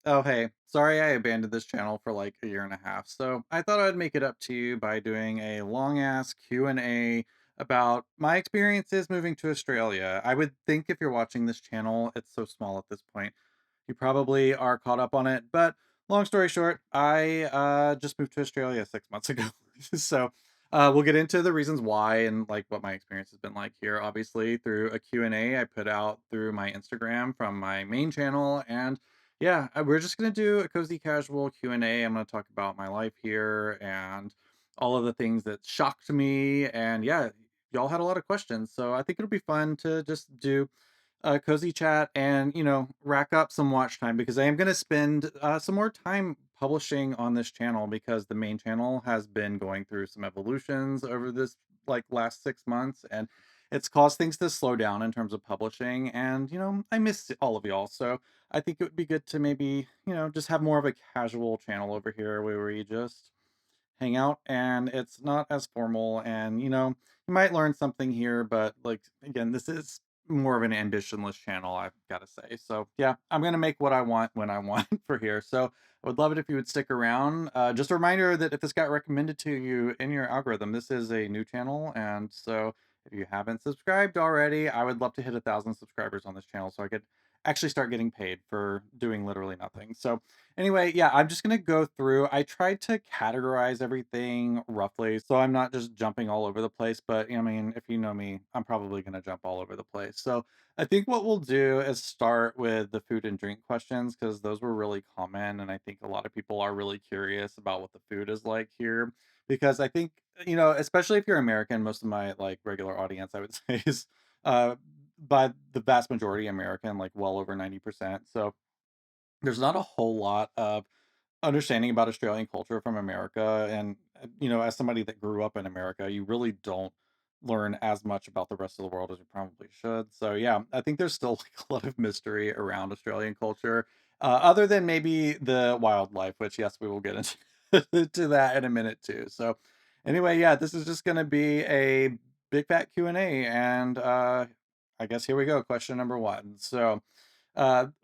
Oh, hey, sorry I abandoned this channel for like a year and a half. So I thought I'd make it up to you by doing a long ass Q&A about my experiences moving to Australia. I would think if you're watching this channel, it's so small at this point, you probably are caught up on it. But long story short, I just moved to Australia 6 months ago. So we'll get into the reasons why and like what my experience has been like here, obviously through a Q&A I put out through my Instagram from my main channel. And yeah, we're just gonna do a cozy casual Q&A. I'm gonna talk about my life here and all of the things that shocked me. And yeah, y'all had a lot of questions, so I think it'll be fun to just do a cozy chat and rack up some watch time because I am going to spend some more time publishing on this channel because the main channel has been going through some evolutions over this like last 6 months, and it's caused things to slow down in terms of publishing. And I miss all of y'all, so I think it would be good to maybe just have more of a casual channel over here where we just hang out and it's not as formal. And you might learn something here, but like again, this is more of an ambitionless channel, I've got to say. So yeah, I'm gonna make what I want when I want for here. So I would love it if you would stick around. Just a reminder that if this got recommended to you in your algorithm, this is a new channel, and so if you haven't subscribed already, I would love to hit 1,000 subscribers on this channel so I could actually start getting paid for doing literally nothing. So anyway, yeah, I'm just gonna go through. I tried to categorize everything roughly, so I'm not just jumping all over the place. But I mean, if you know me, I'm probably gonna jump all over the place. So I think what we'll do is start with the food and drink questions because those were really common, and I think a lot of people are really curious about what the food is like here. Because I think especially if you're American, most of my like regular audience, I would say, is uh, by the vast majority American, like well over 90%. So there's not a whole lot of understanding about Australian culture from America. And as somebody that grew up in America, you really don't learn as much about the rest of the world as you probably should. So yeah, I think there's still like a lot of mystery around Australian culture, other than maybe the wildlife, which yes, we will get into to that in a minute too. So anyway, yeah, this is just going to be a big fat Q&A, and I guess here we go. Question number one. So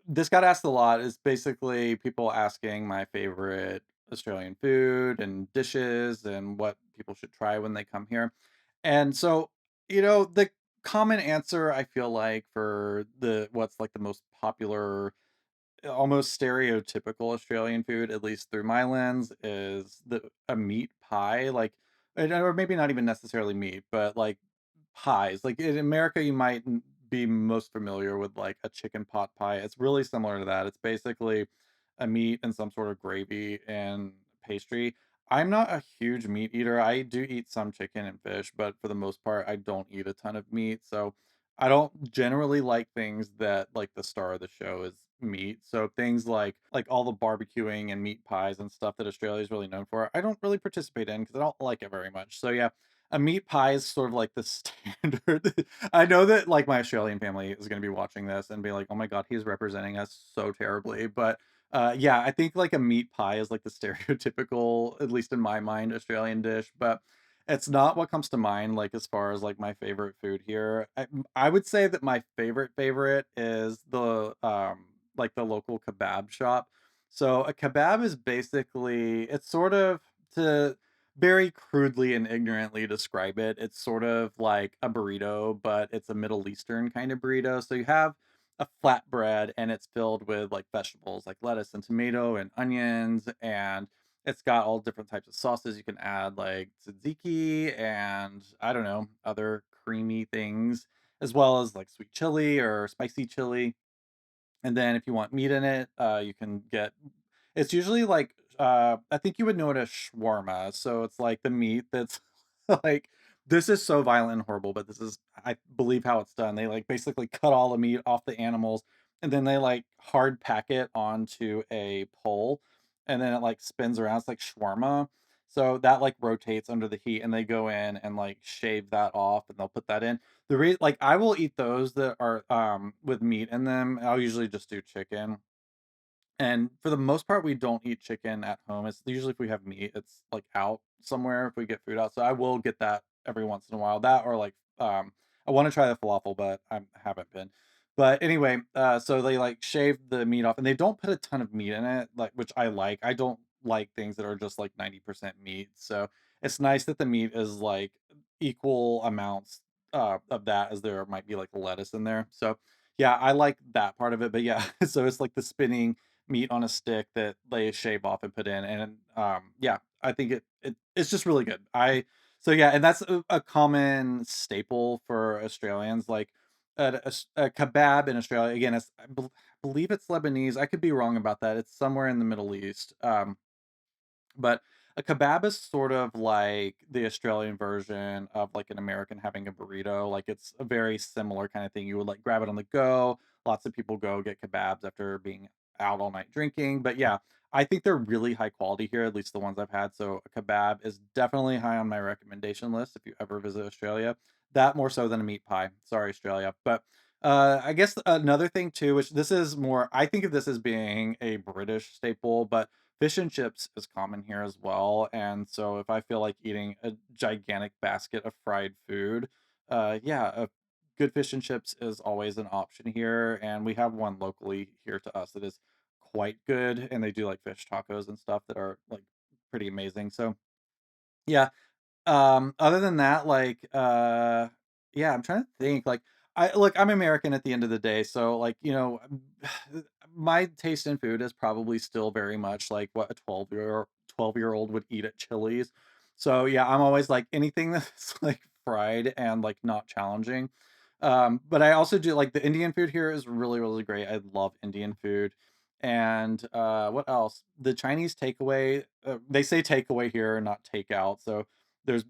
this got asked a lot. Is basically people asking my favorite Australian food and dishes and what people should try when they come here. And so, the common answer I feel like for the what's like the most popular, almost stereotypical Australian food, at least through my lens, is the a meat pie, like, or maybe not even necessarily meat, but like pies. Like in America, you might be most familiar with like a chicken pot pie. It's really similar to that. It's basically a meat and some sort of gravy and pastry. I'm not a huge meat eater. I do eat some chicken and fish, but for the most part, I don't eat a ton of meat. So I don't generally like things that like the star of the show is meat. So things like all the barbecuing and meat pies and stuff that Australia is really known for, I don't really participate in because I don't like it very much. So yeah, a meat pie is sort of like the standard. I know that like my Australian family is going to be watching this and be like, "Oh my god, he's representing us so terribly." But yeah, I think like a meat pie is like the stereotypical, at least in my mind, Australian dish. But it's not what comes to mind like as far as like my favorite food here. I would say that my favorite is the like the local kebab shop. So a kebab is basically, it's sort of, to very crudely and ignorantly describe it, it's sort of like a burrito, but it's a Middle Eastern kind of burrito. So you have a flatbread and it's filled with like vegetables like lettuce and tomato and onions, and it's got all different types of sauces you can add, like tzatziki and I don't know, other creamy things, as well as like sweet chili or spicy chili. And then if you want meat in it, you can get, it's usually like I think you would know it as shawarma. So it's like the meat that's like, this is so violent and horrible, but this is, I believe, how it's done. They like basically cut all the meat off the animals and then they like hard pack it onto a pole, and then it like spins around. It's like shawarma. So that like rotates under the heat and they go in and like shave that off and they'll put that in. Like, I will eat those that are, with meat in them. I'll usually just do chicken, and for the most part, we don't eat chicken at home. It's usually if we have meat, it's, like, out somewhere if we get food out, so I will get that every once in a while. That or, like, I wanna try the falafel, but I haven't been. But anyway, so they like shave the meat off and they don't put a ton of meat in it, like which I like. I don't like things that are just like 90% meat. So it's nice that the meat is like equal amounts of that as there might be like lettuce in there. So yeah, I like that part of it. But yeah, so it's like the spinning meat on a stick that they shave off and put in. And yeah, I think it's just really good. I so yeah, and that's a common staple for Australians. Like a kebab in Australia, again, it's believe it's Lebanese, I could be wrong about that, it's somewhere in the Middle East, but a kebab is sort of like the Australian version of like an American having a burrito. Like it's a very similar kind of thing. You would like grab it on the go. Lots of people go get kebabs after being out all night drinking. But yeah, I think they're really high quality here, at least the ones I've had. So a kebab is definitely high on my recommendation list if you ever visit Australia. That more so than a meat pie. Sorry, Australia. But I guess another thing too, which this is more, I think of this as being a British staple, but fish and chips is common here as well, and so if I feel like eating a gigantic basket of fried food, yeah, a good fish and chips is always an option here, and we have one locally here to us that is quite good, and they do like fish tacos and stuff that are like pretty amazing. So yeah, other than that, like, yeah, I'm trying to think, like, I'm American at the end of the day, so, like, my taste in food is probably still very much like what a 12-year-old would eat at Chili's. So, yeah, I'm always like anything that's, like, fried and, like, not challenging. But I also do like the Indian food here is really, really great. I love Indian food. And, what else? The Chinese takeaway, they say takeaway here, not takeout, so there's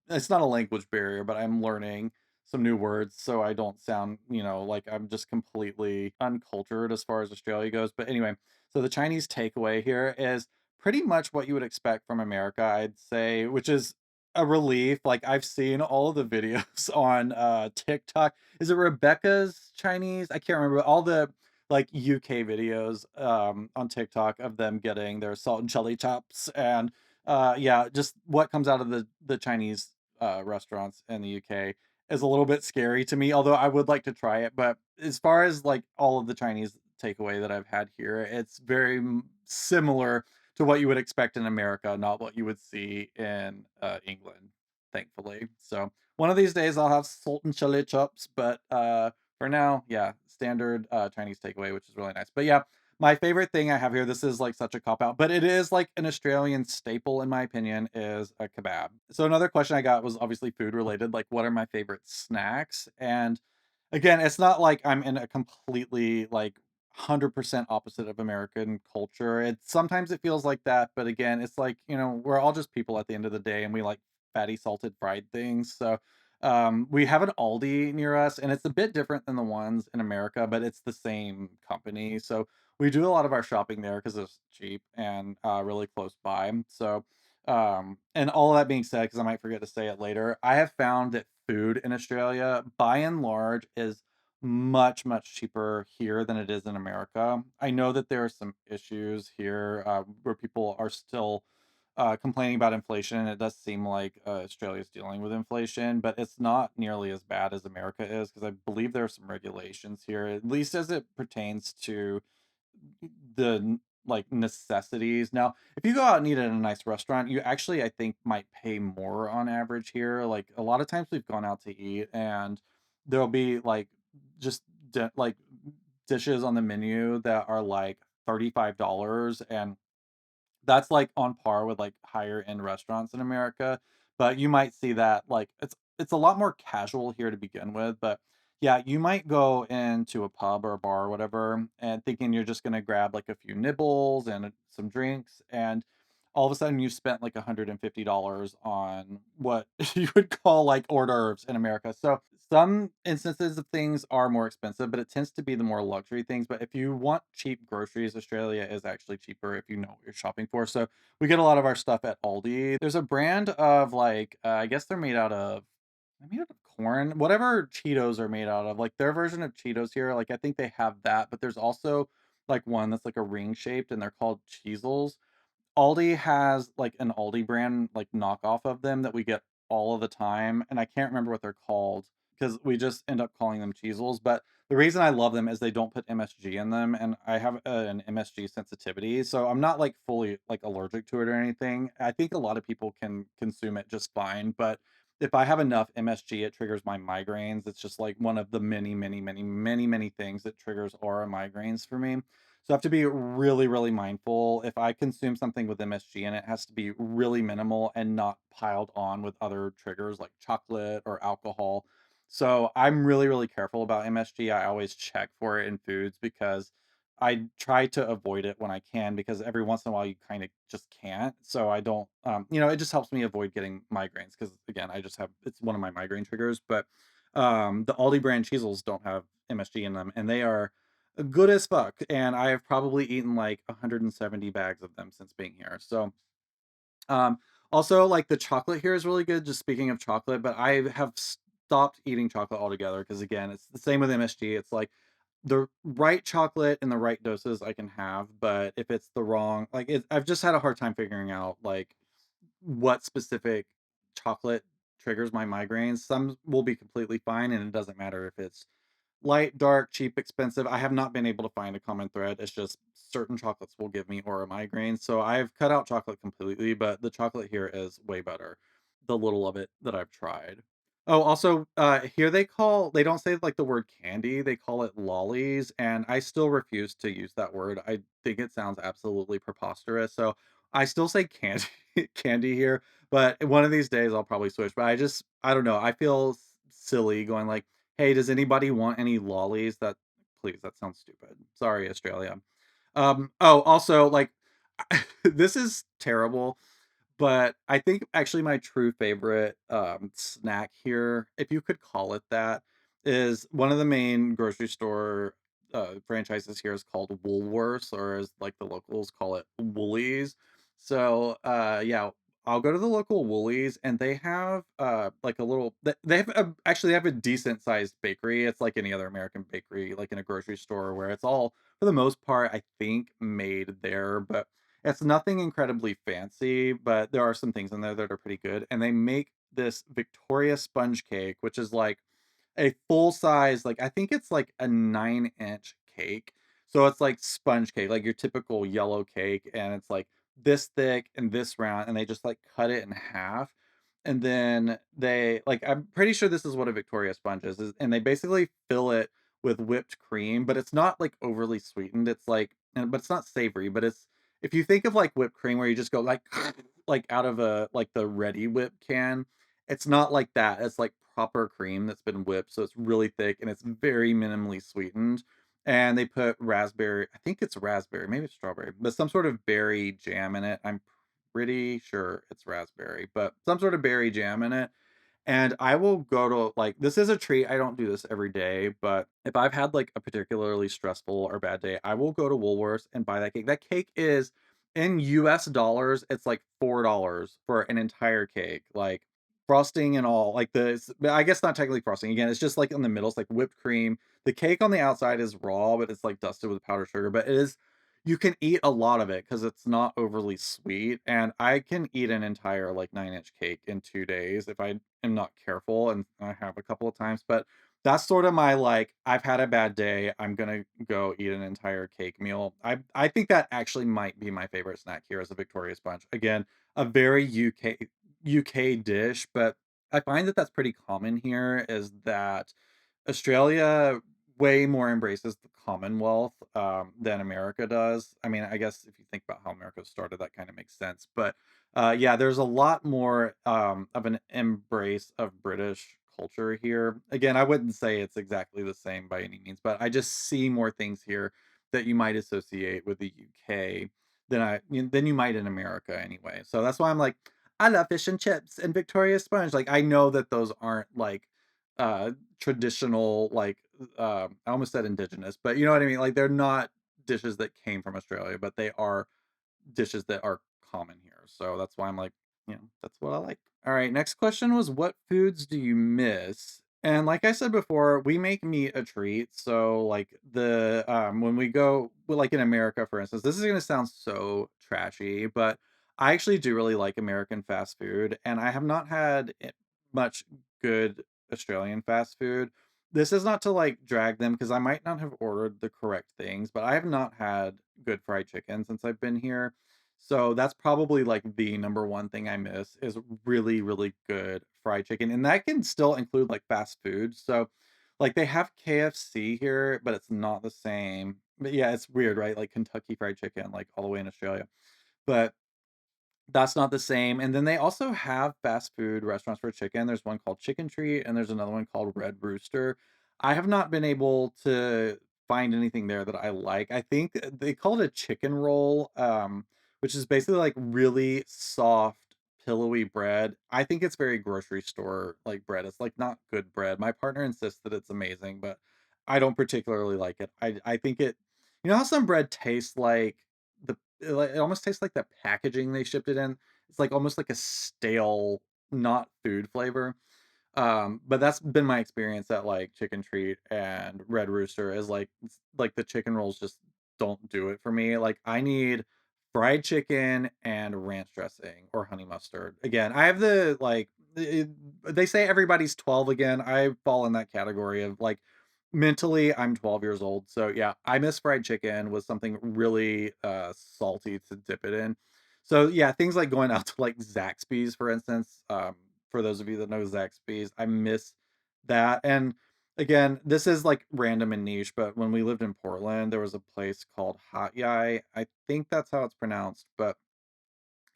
it's not a language barrier, but I'm learning some new words so I don't sound, like I'm just completely uncultured as far as Australia goes. But anyway, so the Chinese takeaway here is pretty much what you would expect from America, I'd say, which is a relief. Like I've seen all of the videos on TikTok. Is it Rebecca's Chinese? I can't remember all the like UK videos on TikTok of them getting their salt and chili chops and yeah, just what comes out of the Chinese, restaurants in the UK is a little bit scary to me, although I would like to try it, but as far as, like, all of the Chinese takeaway that I've had here, it's very similar to what you would expect in America, not what you would see in, England, thankfully. So, one of these days, I'll have salt and chili chops, but, for now, yeah, standard, Chinese takeaway, which is really nice. But yeah, my favorite thing I have here, this is like such a cop out, but it is like an Australian staple in my opinion, is a kebab. So another question I got was obviously food related, like what are my favorite snacks? And again, it's not like I'm in a completely like 100% opposite of American culture. Sometimes it feels like that, but again, it's like, we're all just people at the end of the day and we like fatty salted fried things. So we have an Aldi near us and it's a bit different than the ones in America, but it's the same company. So we do a lot of our shopping there because it's cheap and really close by. So, and all of that being said, because I might forget to say it later, I have found that food in Australia, by and large, is much, much cheaper here than it is in America. I know that there are some issues here where people are still complaining about inflation. And it does seem like Australia is dealing with inflation, but it's not nearly as bad as America is because I believe there are some regulations here, at least as it pertains to like necessities. Now, if you go out and eat at a nice restaurant, you actually I think might pay more on average here. Like a lot of times we've gone out to eat and there'll be like just like dishes on the menu that are like $35 and that's, like, on par with, like, higher end restaurants in America, but you might see that, like it's a lot more casual here to begin with, but, yeah, you might go into a pub or a bar or whatever and thinking you're just gonna grab, like, a few nibbles and some drinks, and all of a sudden you spent, like, $150 on what you would call, like, hors d'oeuvres in America. So, some instances of things are more expensive, but it tends to be the more luxury things, but if you want cheap groceries, Australia is actually cheaper if you know what you're shopping for. So, we get a lot of our stuff at Aldi. There's a brand of, like, I guess they're made out of corn, whatever Cheetos are made out of, like, their version of Cheetos here, like, I think they have that, but there's also, like, one that's, like, a ring shaped, and they're called Cheezels. Aldi has, like, an Aldi brand, like, knockoff of them that we get all of the time, and I can't remember what they're called. because we just end up calling them Cheezels. But the reason I love them is they don't put MSG in them, and I have an MSG sensitivity, so I'm not like fully like allergic to it or anything. I think a lot of people can consume it just fine, but if I have enough MSG, it triggers my migraines. It's just like one of the many, many, many, many, many things that triggers aura migraines for me. So I have to be really, really mindful. If I consume something with MSG in it, it has to be really minimal and not piled on with other triggers like chocolate or alcohol. So I'm really, really careful about MSG. I always check for it in foods because I try to avoid it when I can because every once in a while you kind of just can't. So I don't, it just helps me avoid getting migraines because again, I just have it's one of my migraine triggers. But the Aldi brand Cheezels don't have MSG in them, and they are good as fuck. And I have probably eaten like 170 bags of them since being here. So um, also, like, the chocolate here is really good, just speaking of chocolate, but I have stopped eating chocolate altogether because again, it's the same with MSG. It's like the right chocolate in the right doses I can have, but if it's the wrong I've just had a hard time figuring out, like, what specific chocolate triggers my migraines. Some will be completely fine, and it doesn't matter if it's light, dark, cheap, expensive. I have not been able to find a common thread. It's just certain chocolates will give me aura migraines. So I've cut out chocolate completely, but the chocolate here is way better. The little of it that I've tried. Oh, also, here they don't say like the word candy, they call it lollies, and I still refuse to use that word. I think it sounds absolutely preposterous. So I still say candy candy here, but one of these days I'll probably switch. But I don't know. I feel silly going like, "Hey, does anybody want any lollies?" That please, that sounds stupid. Sorry, Australia. Oh, also, like, this is terrible, but I think actually my true favorite, snack here, if you could call it that, is one of the main grocery store, franchises here is called Woolworths, or as, like, the locals call it, Woolies. So, yeah, I'll go to the local Woolies, and they have, like, a little they have a actually, they have a decent sized bakery. It's like any other American bakery, like, in a grocery store where it's all, for the most part, I think, made there, but it's nothing incredibly fancy, but there are some things in there that are pretty good, and they make this Victoria sponge cake, which is like a full size, like, I think it's like a 9-inch cake. So it's like sponge cake, like your typical yellow cake, and it's like this thick and this round, and they just like cut it in half. And then I'm pretty sure this is what a Victoria sponge is, and they basically fill it with whipped cream, but it's not like overly sweetened. It's like, but it's not savory, but it's if you think of like whipped cream where you just go like like out of a like the ready whip can, it's not like that. It's like proper cream that's been whipped, so it's really thick and it's very minimally sweetened. And they put raspberry, I think it's raspberry, maybe it's strawberry, but some sort of berry jam in it. I'm pretty sure it's raspberry, but some sort of berry jam in it. And I will go to like this is a treat. I don't do this every day, but if I've had like a particularly stressful or bad day, I will go to Woolworths and buy that cake. That cake is in US dollars, it's like $4 for an entire cake. Like frosting and all. I guess not technically frosting. Again, it's just like in the middle, it's like whipped cream. The cake on the outside is raw, but it's like dusted with powdered sugar, but it is you can eat a lot of it because it's not overly sweet, and I can eat an entire, like, 9-inch cake in 2 days if I am not careful, and I have a couple of times, but that's sort of my, like, "I've had a bad day, I'm gonna go eat an entire cake meal." I think that actually might be my favorite snack here is a Victoria Sponge. Again, a very UK dish, but I find that that's pretty common here is that Australia way more embraces the Commonwealth, than America does. I mean, I guess if you think about how America started, that kind of makes sense. But yeah, there's a lot more of an embrace of British culture here. Again, I wouldn't say it's exactly the same by any means, but I just see more things here that you might associate with the UK than you might in America anyway. So that's why I'm like, I love fish and chips and Victoria Sponge. Like I know that those aren't like uh traditional I almost said indigenous, but you know what I mean? Like they're not dishes that came from Australia, but they are dishes that are common here. So that's why I'm like, that's what I like. All right, next question was what foods do you miss? And like I said before, we make meat a treat. So like the when we go well, like in America, for instance, this is gonna sound so trashy, but I actually do really like American fast food, and I have not had much good Australian fast food. This is not to like drag them because I might not have ordered the correct things, but I have not had good fried chicken since I've been here. So that's probably like the number one thing I miss is really, really good fried chicken. And that can still include like fast food. So like they have KFC here, but it's not the same. But yeah, it's weird, right? Like Kentucky Fried Chicken, like all the way in Australia. But that's not the same, and then they also have fast food restaurants for chicken. There's one called Chicken Treat, and there's another one called Red Rooster. I have not been able to find anything there that I like. I think they call it a chicken roll, which is basically like really soft, pillowy bread. I think it's very grocery store like bread. It's like not good bread. My partner insists that it's amazing, but I don't particularly like it. I think it, you know how some bread tastes like the it almost tastes like the packaging they shipped it in. It's like almost like a stale, not food flavor. But that's been my experience at like Chicken Treat and Red Rooster is like like the chicken rolls just don't do it for me. Like I need fried chicken and ranch dressing or honey mustard. Again, I have the like they say everybody's 12 again. I fall in that category of like mentally I'm 12 years old. So yeah, I miss fried chicken with something really salty to dip it in. So yeah, things like going out to like Zaxby's, for instance. For those of you that know Zaxby's, I miss that. And again, this is like random and niche, but when we lived in Portland, there was a place called Hot Yai. I think that's how it's pronounced, but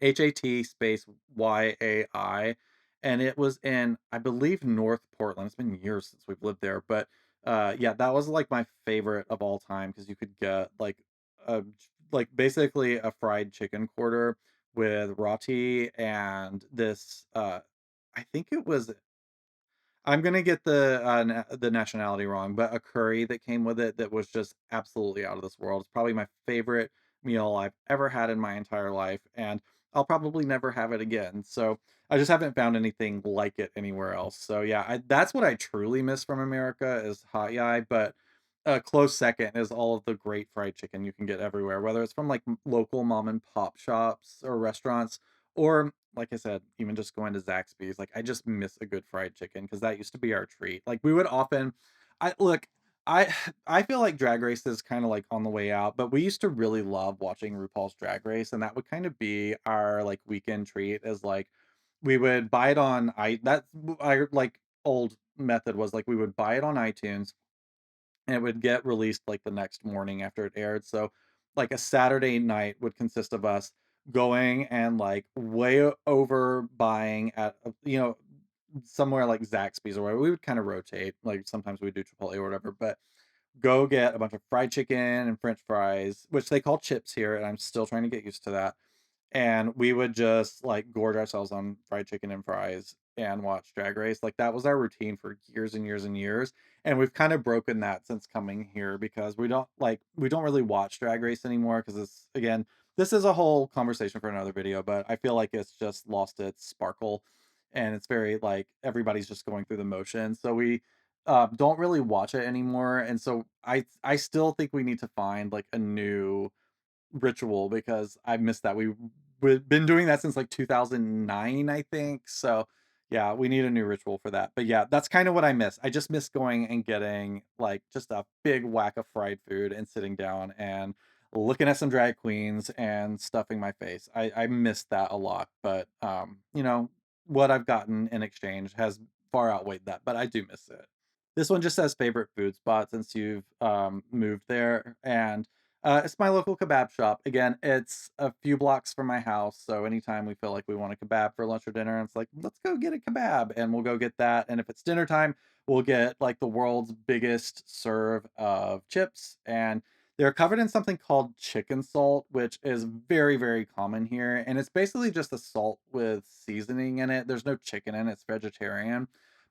HAT space YAI, and it was in, I believe, North Portland. It's been years since we've lived there, but yeah, that was like my favorite of all time because you could get a like basically a fried chicken quarter with roti and this I think it was I'm gonna get the nationality wrong, but a curry that came with it that was just absolutely out of this world. It's probably my favorite meal I've ever had in my entire life, and I'll probably never have it again. So I just haven't found anything like it anywhere else. So yeah, that's what I truly miss from America is hot yai, but a close second is all of the great fried chicken you can get everywhere, whether it's from like local mom and pop shops or restaurants or, like I said, even just going to Zaxby's, like, I just miss a good fried chicken because that used to be our treat. Like, we would often I look, I I feel like Drag Race is kinda, like, on the way out, but we used to really love watching RuPaul's Drag Race, and that would kinda be our, like, weekend treat is, like, we would buy it on I that's our, like, old method was, like, we would buy it on iTunes and it would get released like the next morning after it aired. So, like a Saturday night would consist of us going and like over buying at somewhere like Zaxby's or whatever. We would kind of rotate. Like sometimes we'd do Chipotle or whatever, but go get a bunch of fried chicken and French fries, which they call chips here, and I'm still trying to get used to that and we would just like gorge ourselves on fried chicken and fries and watch Drag Race. Like that was our routine for years and years and years. And we've kind of broken that since coming here because we don't really watch Drag Race anymore because it's again, this is a whole conversation for another video, but I feel like it's just lost its sparkle and it's very like everybody's just going through the motions. So we don't really watch it anymore. And so I still think we need to find like a new ritual because I missed that. We've been doing that since like 2009, I think. So, yeah, we need a new ritual for that. But yeah, that's kind of what I miss. I just miss going and getting like just a big whack of fried food and sitting down and looking at some drag queens and stuffing my face. I miss that a lot. But what I've gotten in exchange has far outweighed that, but I do miss it. This one just says favorite food spot since you've moved there, and it's my local kebab shop. Again, it's a few blocks from my house, so anytime we feel like we want a kebab for lunch or dinner, it's like, let's go get a kebab, and we'll go get that. And if it's dinner time, we'll get like the world's biggest serve of chips, and they're covered in something called chicken salt, which is very, very common here. And it's basically just a salt with seasoning in it. There's no chicken in it, it's vegetarian.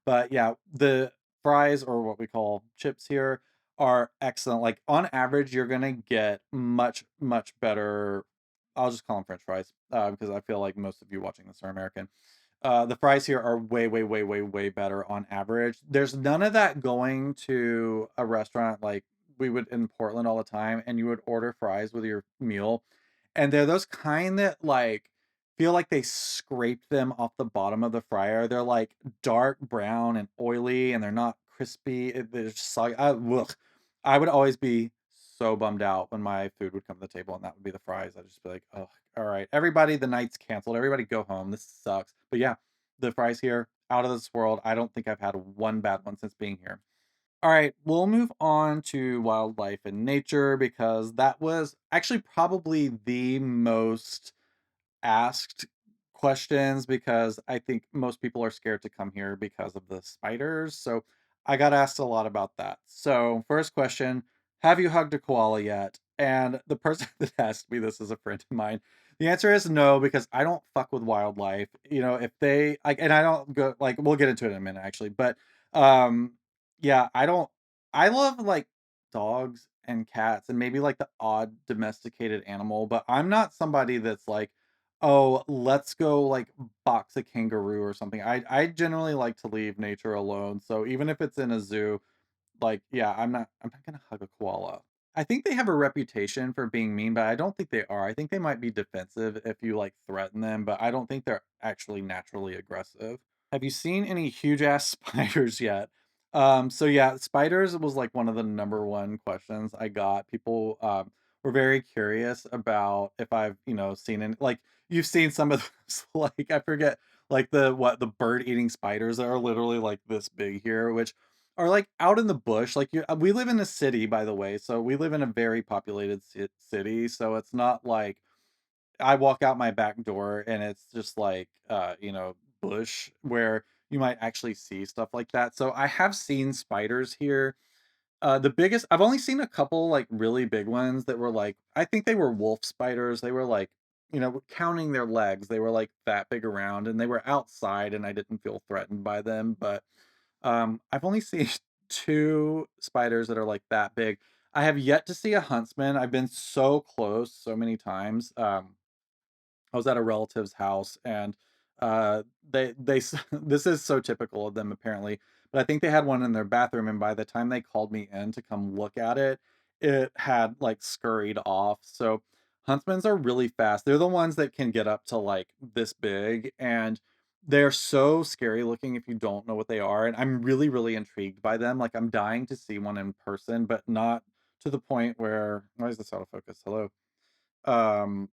But yeah, the fries or what we call chips here are excellent. Like on average, you're gonna get much, much better. I'll just call them French fries because I feel like most of you watching this are American. The fries here are way, way, way, way, way better on average. There's none of that going to a restaurant like we would in Portland all the time, and you would order fries with your meal, and they're those kind that like feel like they scraped them off the bottom of the fryer. They're like dark brown and oily, and they're not crispy. They're just soggy. Ugh. I would always be so bummed out when my food would come to the table and that would be the fries. I'd just be like, oh, all right, everybody, the night's canceled. Everybody go home. This sucks. But yeah, the fries here, out of this world. I don't think I've had one bad one since being here. All right, we'll move on to wildlife and nature because that was actually probably the most asked questions because I think most people are scared to come here because of the spiders. So I got asked a lot about that. So, first question, have you hugged a koala yet? And the person that asked me this is a friend of mine. The answer is no because I don't fuck with wildlife. You know, if they like and I don't go like we'll get into it in a minute actually, but um yeah, I don't I love like dogs and cats and maybe like the odd domesticated animal, but I'm not somebody that's like, "Oh, let's go, like, box a kangaroo or something." I generally like to leave nature alone, so even if it's in a zoo, like, yeah, I'm not gonna hug a koala. I think they have a reputation for being mean, but I don't think they are. I think they might be defensive if you, like, threaten them, but I don't think they're actually naturally aggressive. Have you seen any huge ass spiders yet? So yeah, spiders was like one of the number one questions I got. People were very curious about if I've, seen any like you've seen some of those like I forget like the bird eating spiders that are literally like this big here, which are like out in the bush. Like we live in a city, by the way, so we live in a very populated city. So it's not like I walk out my back door and it's just like, bush where you might actually see stuff like that. So I have seen spiders here. The biggest, I've only seen a couple like really big ones that were like, I think they were wolf spiders. They were like, counting their legs, they were like that big around and they were outside and I didn't feel threatened by them. But I've only seen two spiders that are like that big. I have yet to see a huntsman. I've been so close so many times. I was at a relative's house and this is so typical of them apparently, but I think they had one in their bathroom and by the time they called me in to come look at it, it had like scurried off. So huntsmans are really fast. They're the ones that can get up to like this big and they're so scary looking if you don't know what they are. And I'm really, really intrigued by them. Like I'm dying to see one in person, but not to the point where why is this out of focus? Hello. Um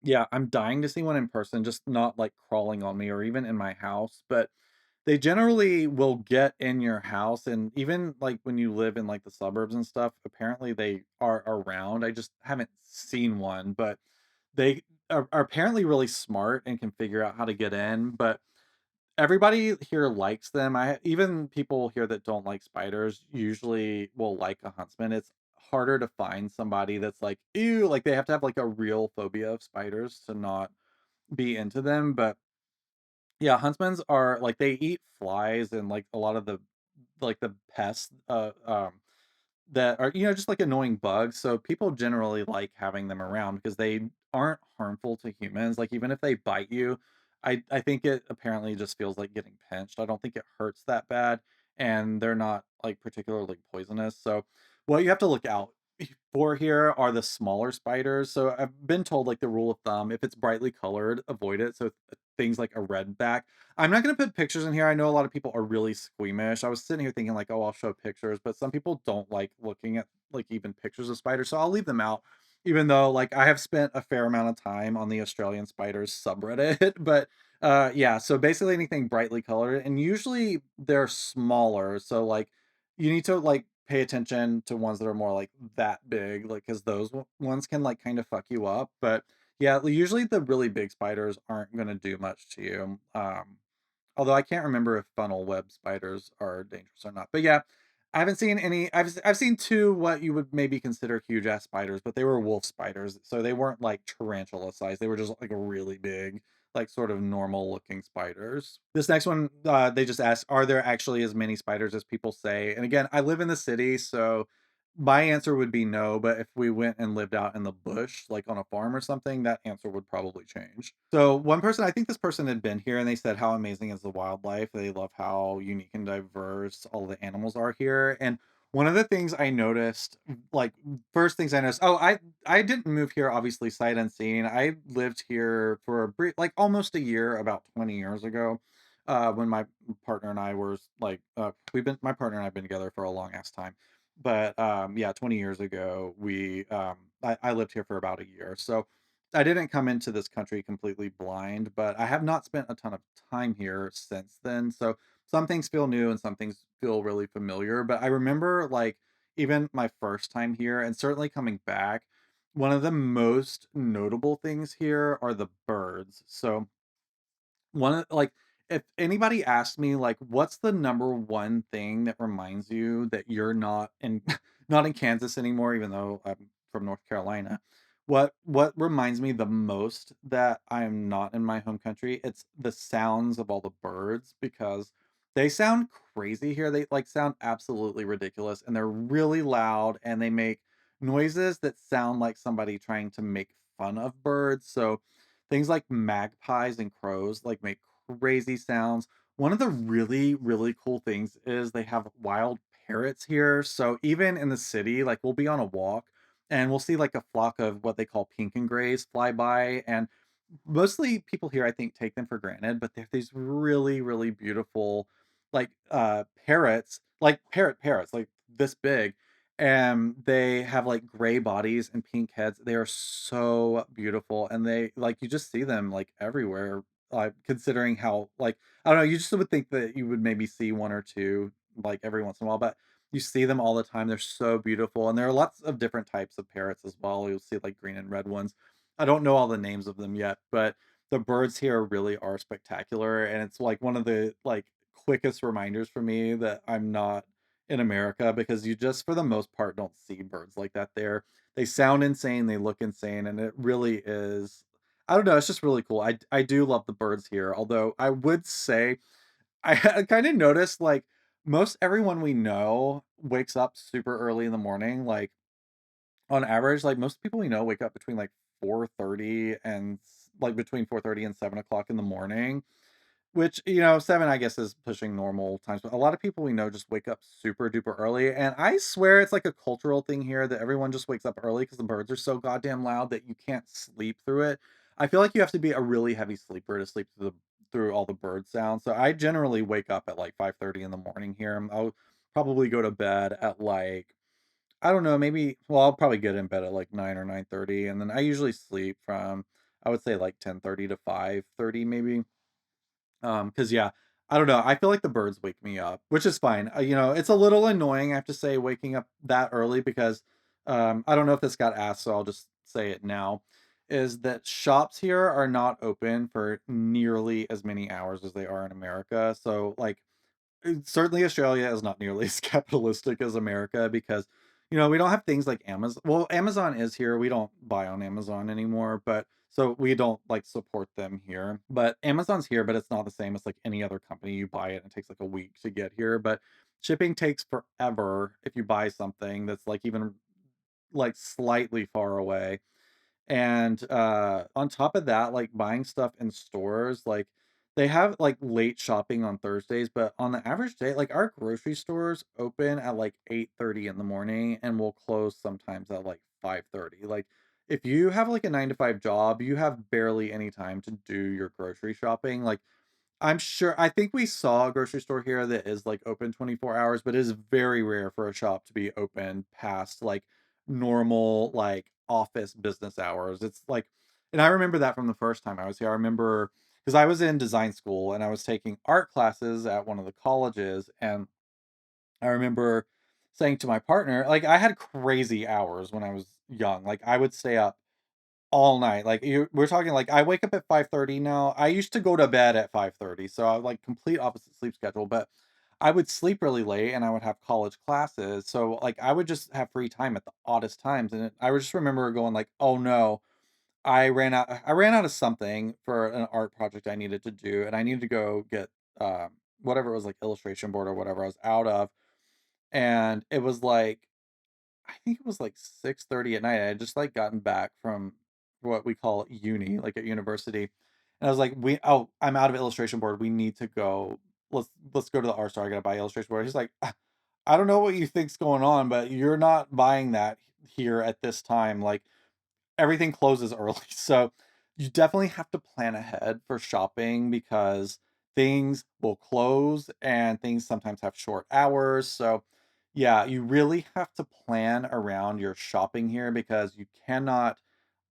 yeah, I'm dying to see one in person, just not, like, crawling on me or even in my house, but they generally will get in your house, and even, like, when you live in, like, the suburbs and stuff, apparently they are around. I just haven't seen one, but they are apparently really smart and can figure out how to get in, but everybody here likes them. I even people here that don't like spiders usually will like a huntsman. It's harder to find somebody that's like, ew, like they have to have like a real phobia of spiders to not be into them. But yeah, huntsmans are like they eat flies and like a lot of the pests that are, just like annoying bugs. So people generally like having them around because they aren't harmful to humans. Like even if they bite you, I think it apparently just feels like getting pinched. I don't think it hurts that bad, and they're not like particularly poisonous. So what you have to look out for here are the smaller spiders. So I've been told like the rule of thumb, if it's brightly colored, avoid it. So things like a red back. I'm not gonna put pictures in here. I know a lot of people are really squeamish. I was sitting here thinking like, oh, I'll show pictures, but some people don't like looking at like even pictures of spiders, so I'll leave them out. Even though like I have spent a fair amount of time on the Australian spiders subreddit, but yeah. So basically anything brightly colored, and usually they're smaller. So like you need to like pay attention to ones that are more like that big, like because those ones can like kind of fuck you up. But yeah, usually the really big spiders aren't gonna do much to you. Although I can't remember if funnel web spiders are dangerous or not. But yeah, I haven't seen any. I've seen two what you would maybe consider huge ass spiders, but they were wolf spiders, so they weren't like tarantula size. They were just like a really big, like sort of normal looking spiders. This next one, they just asked, are there actually as many spiders as people say? And again, I live in the city, so my answer would be no, but if we went and lived out in the bush, like on a farm or something, that answer would probably change. So, one person, I think this person had been here and they said how amazing is the wildlife. They love how unique and diverse all the animals are here. And One of the things I noticed, like, first things I noticed, oh, I didn't move here obviously sight unseen. I lived here for a brief, like, almost a year about 20 years ago, when my partner and I were like, we've been my partner and I've been together for a long ass time. But yeah, 20 years ago, I lived here for about a year. So I didn't come into this country completely blind, but I have not spent a ton of time here since then. So some things feel new and some things feel really familiar. But I remember, like, even my first time here and certainly coming back, one of the most notable things here are the birds. So one of like, if anybody asked me, like, what's the number one thing that reminds you that you're not in not in Kansas anymore, even though I'm from North Carolina, what reminds me the most that I'm not in my home country? It's the sounds of all the birds because they sound crazy here. They, like, sound absolutely ridiculous, and they're really loud, and they make noises that sound like somebody trying to make fun of birds. So things like magpies and crows, like, make crazy sounds. One of the really, really cool things is they have wild parrots here. So even in the city, like, we'll be on a walk and we'll see, like, a flock of what they call pink and grays fly by, and mostly people here, I think, take them for granted, but they're these really, really beautiful, like, parrots, like parrots, like this big, and they have, like, gray bodies and pink heads. They are so beautiful, and they, like, you just see them, like, everywhere, considering how, like, I don't know, you just would think that you would maybe see 1 or 2, like, every once in a while, but you see them all the time. They're so beautiful, and there are lots of different types of parrots as well. You'll see, like, green and red ones. I don't know all the names of them yet, but the birds here really are spectacular, and it's, like, one of the, like, quickest reminders for me that I'm not in America because you just, for the most part, don't see birds like that there. They sound insane, they look insane, and it really is, I don't know, it's just really cool. I do love the birds here, although I would say I kinda noticed, like, most everyone we know wakes up super early in the morning, like, on average, like, most people we know wake up between, like, 4:30 and like, between 4:30 and 7 o'clock in the morning, which, 7, I guess, is pushing normal times, but a lot of people we know just wake up super duper early, and I swear it's like a cultural thing here that everyone just wakes up early because the birds are so goddamn loud that you can't sleep through it. I feel like you have to be a really heavy sleeper to sleep through all the bird sounds, so I generally wake up at, like, 5:30 in the morning here. I'll probably go to bed at, like, I don't know, maybe, well, I'll probably get in bed at, like, 9 or 9:30, and then I usually sleep from, I would say, like, 10:30 to 5:30 maybe. Cause yeah, I don't know, I feel like the birds wake me up, which is fine. It's a little annoying, I have to say, waking up that early because, I don't know if this got asked, so I'll just say it now, is that shops here are not open for nearly as many hours as they are in America. So, like, certainly Australia is not nearly as capitalistic as America because, we don't have things like Amazon. Well, Amazon is here. We don't buy on Amazon anymore, but so we don't, like, support them here. But Amazon's here, but it's not the same as, like, any other company. You buy it and it takes like a week to get here, but shipping takes forever if you buy something that's, like, even, like, slightly far away. And, on top of that, like, buying stuff in stores, like, they have, like, late shopping on Thursdays, but on the average day, like, our grocery stores open at, like, 8:30 in the morning and will close sometimes at, like, 5:30. Like, if you have, like, a 9 to 5 job, you have barely any time to do your grocery shopping. Like, I think we saw a grocery store here that is, like, open 24 hours, but it is very rare for a shop to be open past, like, normal, like, office business hours. It's like, and I remember that from the first time I was here. I remember because I was in design school and I was taking art classes at one of the colleges, and I remember saying to my partner, like, I had crazy hours when I was young. Like, I would stay up all night, like, we're talking, like, I wake up at 5:30 now. I used to go to bed at 5:30, so I like, complete opposite sleep schedule, but I would sleep really late, and I would have college classes, so, like, I would just have free time at the oddest times, and I would just remember going like, "Oh, no, I ran out of something for an art project I needed to do, and I needed to go get, whatever it was, like, illustration board or whatever I was out of," and it was like, I think it was like 6:30 at night. I had just, like, gotten back from what we call uni, like, at university, and I was like, I'm out of illustration board. We need to go. Let's go to the art store. I gotta buy illustration board." He's like, I don't know what you think's going on, but you're not buying that here at this time. Like, everything closes early. So you definitely have to plan ahead for shopping because things will close and things sometimes have short hours. So yeah, you really have to plan around your shopping here because you cannot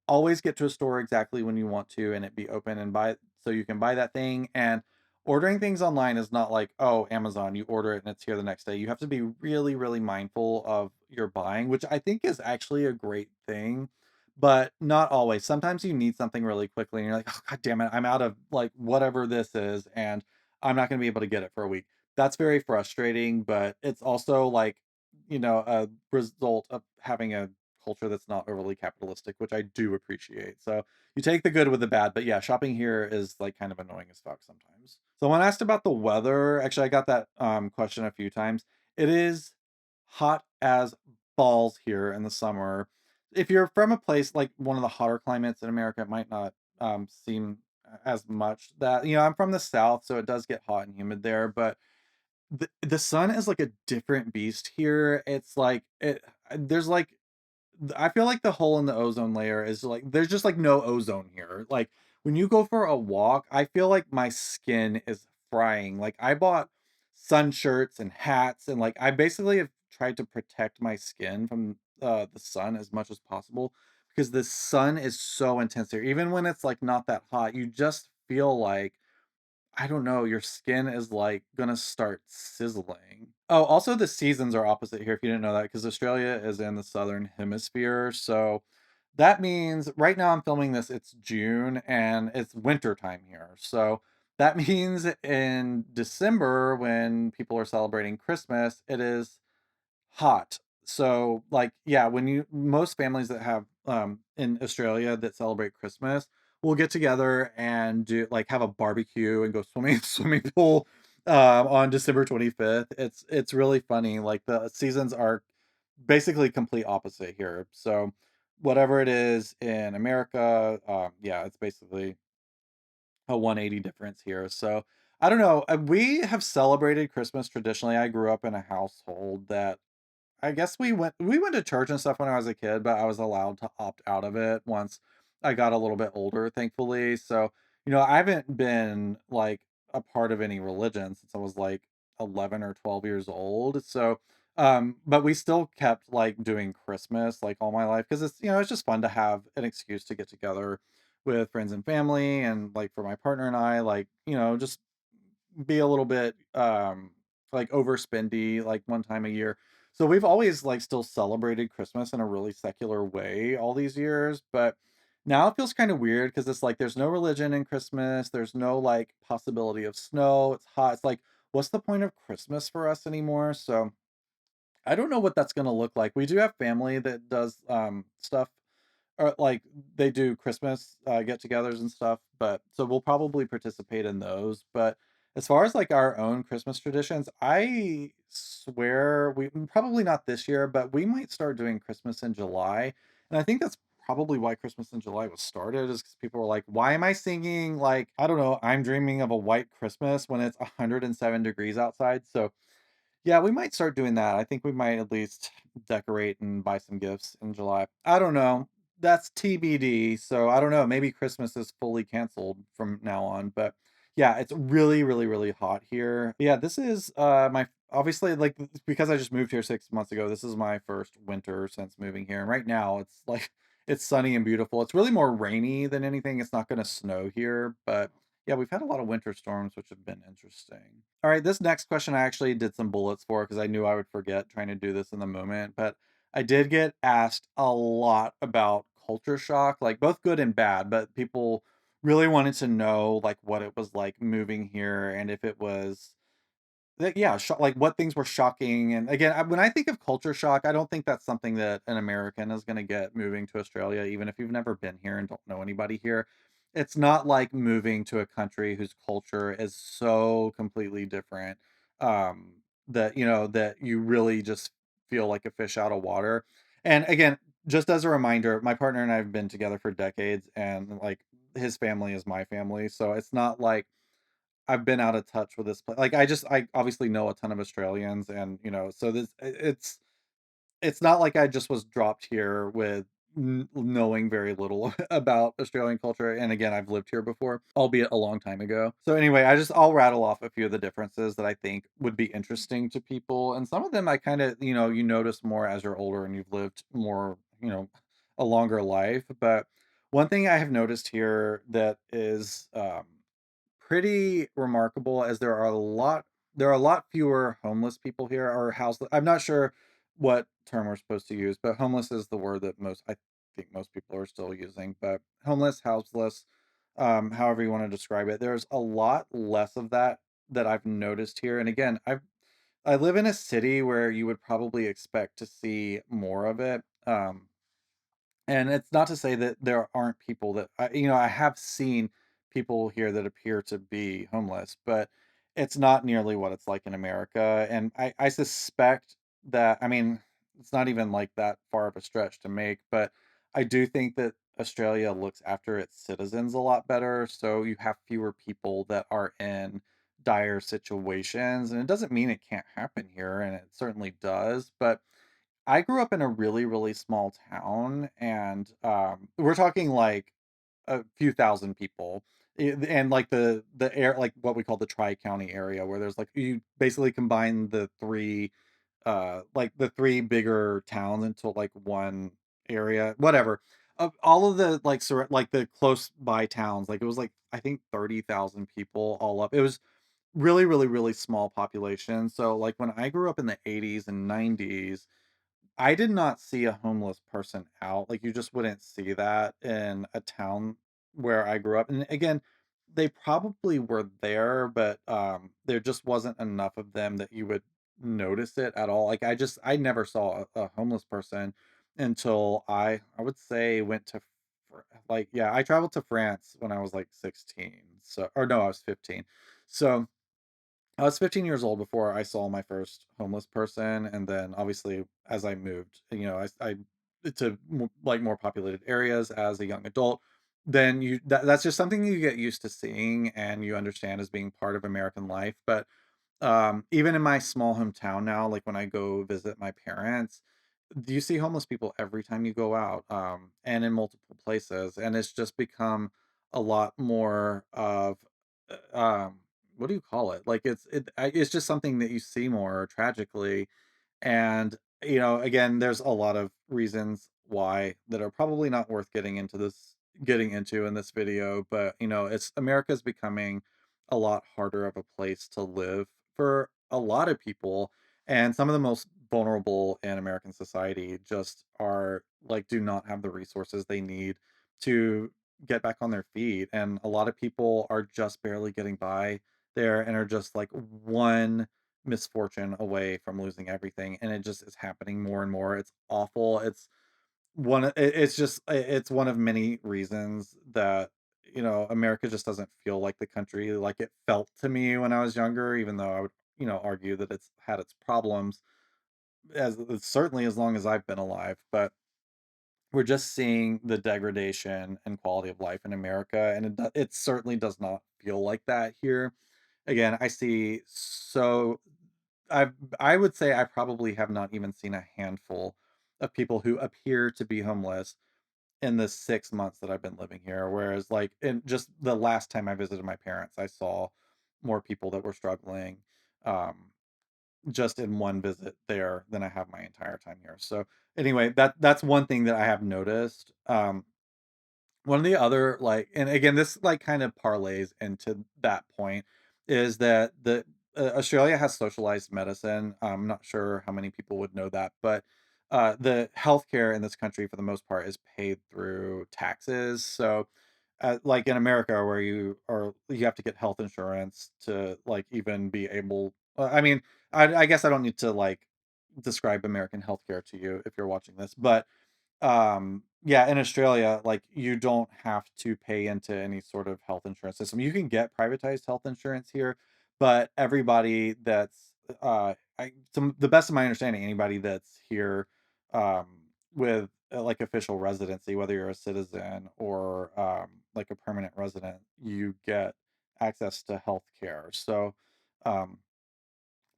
always get to a store exactly when you want to and it be open and buy so you can buy that thing. And ordering things online is not like, oh, Amazon, you order it and it's here the next day. You have to be really, really mindful of your buying, which I think is actually a great thing, but not always. Sometimes you need something really quickly and you're like, oh, God damn it, I'm out of like whatever this is and I'm not going to be able to get it for a week. That's very frustrating, but it's also like, a result of having a culture that's not overly capitalistic, which I do appreciate. So you take the good with the bad, but yeah, shopping here is like kind of annoying as fuck sometimes. So when asked about the weather, actually I got that question a few times. It is hot as balls here in the summer. If you're from a place like one of the hotter climates in America, it might not seem as much that I'm from the south, so it does get hot and humid there, but the sun is like a different beast here. It's like there's like I feel like the hole in the ozone layer is like there's just like no ozone here. Like when you go for a walk, I feel like my skin is frying. Like I bought sun shirts and hats and like I basically have tried to protect my skin from the sun as much as possible because the sun is so intense here. Even when it's like not that hot, you just feel like I don't know, your skin is, like, gonna start sizzling. Oh, also the seasons are opposite here if you didn't know that, because Australia is in the Southern Hemisphere, so that means right now I'm filming this, it's June, and it's winter time here, so that means in December, when people are celebrating Christmas, it is hot. So, like, yeah, when you most families that have in Australia that celebrate Christmas will get together and do like have a barbecue and go swimming in the swimming pool on December 25th. It's really funny. Like the seasons are basically complete opposite here. So whatever it is in America, yeah, it's basically a 180 difference here. So I don't know. We have celebrated Christmas traditionally. I grew up in a household that I guess we went to church and stuff when I was a kid, but I was allowed to opt out of it once I got a little bit older, thankfully. So, I haven't been like a part of any religion since I was like 11 or 12 years old. So, but we still kept like doing Christmas like all my life because it's just fun to have an excuse to get together with friends and family and like for my partner and I, like, just be a little bit like overspendy like one time a year. So we've always like still celebrated Christmas in a really secular way all these years, but now it feels kind of weird because it's like there's no religion in Christmas, there's no like possibility of snow, it's hot. It's like what's the point of Christmas for us anymore? So I don't know what that's going to look like. We do have family that does stuff or like they do Christmas get-togethers and stuff, but so we'll probably participate in those. But as far as like our own Christmas traditions, I swear we probably not this year, but we might start doing Christmas in July. And I think that's probably why Christmas in July was started, is because people were like, why am I singing like, I don't know, I'm dreaming of a white Christmas when it's 107 degrees outside. So yeah, we might start doing that. I think we might at least decorate and buy some gifts in July. I don't know. That's TBD. So I don't know. Maybe Christmas is fully canceled from now on. But yeah, it's really, really, really hot here. Yeah, this is my obviously like because I just moved here 6 months ago. This is my first winter since moving here. And right now it's like it's sunny and beautiful. It's really more rainy than anything. It's not gonna snow here, but yeah, we've had a lot of winter storms, which have been interesting. All right, this next question I actually did some bullets for because I knew I would forget trying to do this in the moment. But I did get asked a lot about culture shock, like both good and bad, but people really wanted to know like what it was like moving here and if it was yeah, like what things were shocking. And again, when I think of culture shock, I don't think that's something that an American is going to get moving to Australia, even if you've never been here and don't know anybody here. It's not like moving to a country whose culture is so completely different that you really just feel like a fish out of water. And again, just as a reminder, my partner and I have been together for decades, and like his family is my family, so it's not like I've been out of touch with this pla like, I obviously know a ton of Australians and, so it's not like I just was dropped here with knowing very little about Australian culture. And again, I've lived here before, albeit a long time ago. So anyway, I'll rattle off a few of the differences that I think would be interesting to people. And some of them I kind of, you notice more as you're older and you've lived more, a longer life. But one thing I have noticed here that is pretty remarkable as there are a lot fewer homeless people here or houseless. I'm not sure what term we're supposed to use, but homeless is the word that I think most people are still using. But homeless, houseless, however you want to describe it, there's a lot less of that I've noticed here. And again, I live in a city where you would probably expect to see more of it. And it's not to say that there aren't people that I have seen people here that appear to be homeless, but it's not nearly what it's like in America. And I suspect that, I mean, it's not even like that far of a stretch to make, but I do think that Australia looks after its citizens a lot better. So you have fewer people that are in dire situations. And it doesn't mean it can't happen here, and it certainly does. But I grew up in a really, really small town, and, we're talking, like, a few thousand people, and, like, the air like, what we call the Tri-County area where there's, like you basically combine the 3 bigger towns into, like, one area, whatever. Of all of the, like, the close by towns, like, it was, like, I think 30,000 people all up. It was really, really, really small population, so, like, when I grew up in the '80s and '90s, I did not see a homeless person out, like, you just wouldn't see that in a town where I grew up, and again, they probably were there, but, there just wasn't enough of them that you would notice it at all, like, I never saw a homeless person until I would say went to yeah, I traveled to France when I was, like, 16, so or no, I was 15. So I was 15 years old before I saw my first homeless person, and then obviously as I moved, I to like more populated areas as a young adult, then that's just something you get used to seeing and you understand as being part of American life. But even in my small hometown now, like when I go visit my parents, you see homeless people every time you go out, and in multiple places, and it's just become a lot more of, what do you call it? Like it's just something that you see more tragically, and, again, there's a lot of reasons why that are probably not worth getting into in this video, but, it's America's becoming a lot harder of a place to live for a lot of people, and some of the most vulnerable in American society just are like do not have the resources they need to get back on their feet, and a lot of people are just barely getting by there and are just like one misfortune away from losing everything, and it just is happening more and more. It's awful. It's just it's one of many reasons that, America just doesn't feel like the country like it felt to me when I was younger, even though I would, argue that it's had its problems as certainly as long as I've been alive. But we're just seeing the degradation and quality of life in America, and it certainly does not feel like that here. Again, I see so I I would say I probably have not even seen a handful of people who appear to be homeless in the 6 months that I've been living here, whereas, like, in just the last time I visited my parents, I saw more people that were struggling, um, just in one visit there than I have my entire time here. So, anyway, that's one thing that I have noticed. One of the other, like and again, this, like, kind of parlays into that point, is that Australia has socialized medicine. I'm not sure how many people would know that, but, the healthcare in this country, for the most part, is paid through taxes. So, like in America, where you have to get health insurance to, like, even be able I mean, I guess I don't need to, like, describe American healthcare to you if you're watching this, but yeah, in Australia, like, you don't have to pay into any sort of health insurance system. You can get privatized health insurance here, but everybody that's, to the best of my understanding, anybody that's here, um, with, like, official residency, whether you're a citizen or, like, a permanent resident, you get access to healthcare. So, um,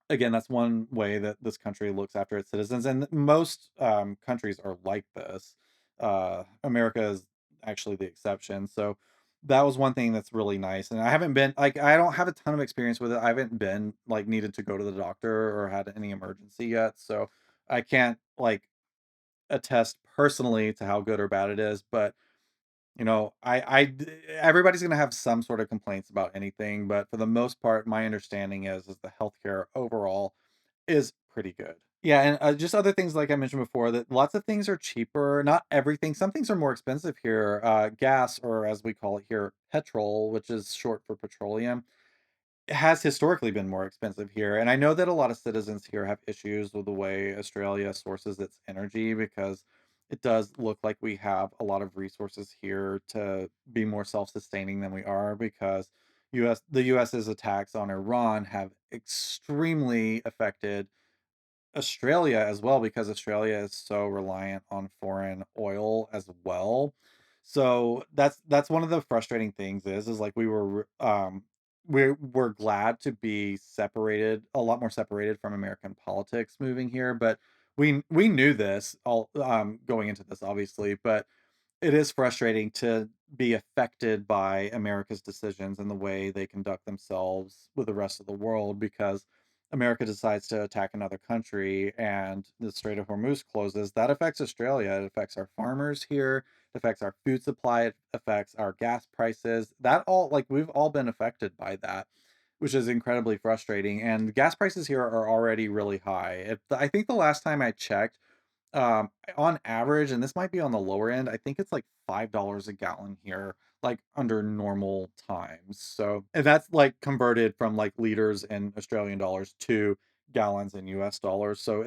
again, that's one way that this country looks after its citizens, and most countries are like this. America is actually the exception. So that was one thing that's really nice. And I haven't been like I don't have a ton of experience with it. I haven't been like needed to go to the doctor or had any emergency yet, so I can't like attest personally to how good or bad it is. But everybody's gonna have some sort of complaints about anything, but for the most part, my understanding is the healthcare overall is pretty good. Yeah, and, just other things like I mentioned before, that lots of things are cheaper, not everything. Some things are more expensive here. Gas, or as we call it here, petrol, which is short for petroleum, has historically been more expensive here, and I know that a lot of citizens here have issues with the way Australia sources its energy because it does look like we have a lot of resources here to be more self-sustaining than we are because the US's attacks on Iran have extremely affected Australia as well because Australia is so reliant on foreign oil as well. So that's one of the frustrating things is like we're glad to be separated, a lot more separated from American politics moving here, but we knew this all going into this obviously, but it is frustrating to be affected by America's decisions and the way they conduct themselves with the rest of the world because America decides to attack another country and the Strait of Hormuz closes. That affects Australia. It affects our farmers here. It affects our food supply. It affects our gas prices. That all, like, we've all been affected by that, which is incredibly frustrating. And gas prices here are already really high. I think the last time I checked, on average, and this might be on the lower end, I think it's like $5 a gallon here, like under normal times. So, and that's like converted from like liters in Australian dollars to gallons in US dollars. So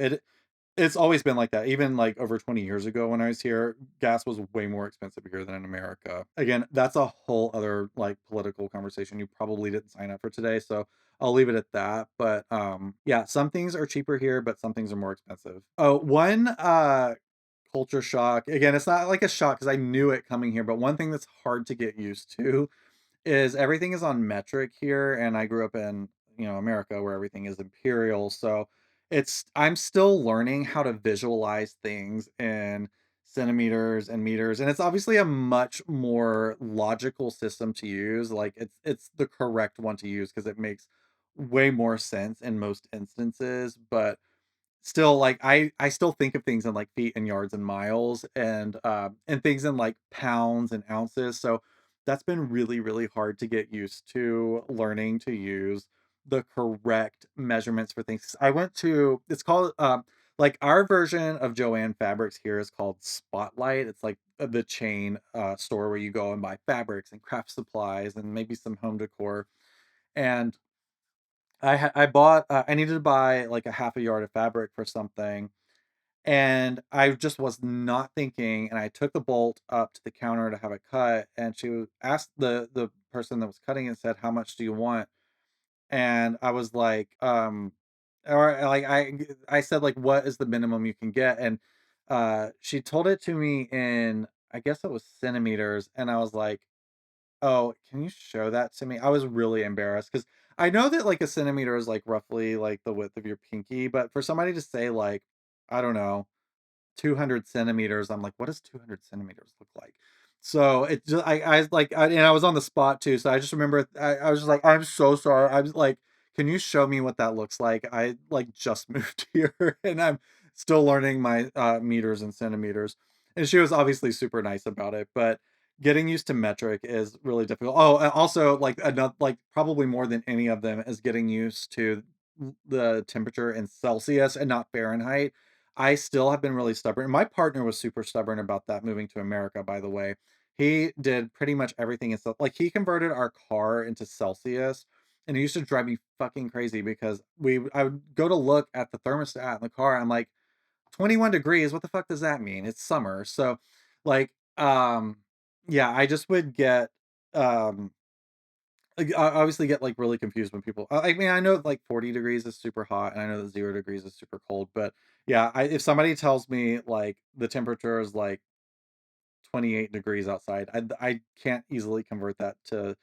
it's always been like that. Even like over 20 years ago when I was here, gas was way more expensive here than in America. Again, that's a whole other like political conversation you probably didn't sign up for today, so I'll leave it at that. But yeah, some things are cheaper here, but some things are more expensive. Oh, one culture shock. Again, it's not like a shock because I knew it coming here, but one thing that's hard to get used to is everything is on metric here, and I grew up in, America where everything is imperial, so I'm still learning how to visualize things in centimeters and meters, and it's obviously a much more logical system to use, like, it's the correct one to use because it makes way more sense in most instances, but still, like, I still think of things in, like, feet and yards and miles and things in, like, pounds and ounces, so that's been really, really hard to get used to learning to use the correct measurements for things. I went to it's called, like, our version of Joann Fabrics here is called Spotlight. It's like, the chain, store where you go and buy fabrics and craft supplies and maybe some home decor, and I bought, I needed to buy, like, a half a yard of fabric for something, and I just was not thinking, and I took the bolt up to the counter to have it cut, and asked the person that was cutting it, said, "How much do you want?" And I was like, or like I said, like, "What is the minimum you can get?" And she told it to me in, I guess it was centimeters, and I was like, "Oh, can you show that to me?" I was really embarrassed because I know that, like, a centimeter is, like, roughly, like, the width of your pinky, but for somebody to say, like, I don't know, 200 centimeters, I'm like, "What does 200 centimeters look like?" So, it just and I was on the spot too, so I just remember I was just like, "I'm so sorry." I was like, "Can you show me what that looks like?" I, like, just moved here, and I'm still learning my, meters and centimeters, and she was obviously super nice about it, but getting used to metric is really difficult. Oh, and also, like, another, like, probably more than any of them is getting used to the temperature in Celsius and not Fahrenheit. I still have been really stubborn. My partner was super stubborn about that moving to America, by the way. He did pretty much everything in like, he converted our car into Celsius, and it used to drive me fucking crazy because I would go to look at the thermostat in the car, I'm like, 21 degrees, what the fuck does that mean? It's summer. So, like, yeah, I just would get, like, I obviously get, like, really confused when people I mean, I know, like, 40 degrees is super hot, and I know that 0 degrees is super cold, but, yeah, if somebody tells me, like, the temperature is, like, 28 degrees outside, I can't easily convert that to,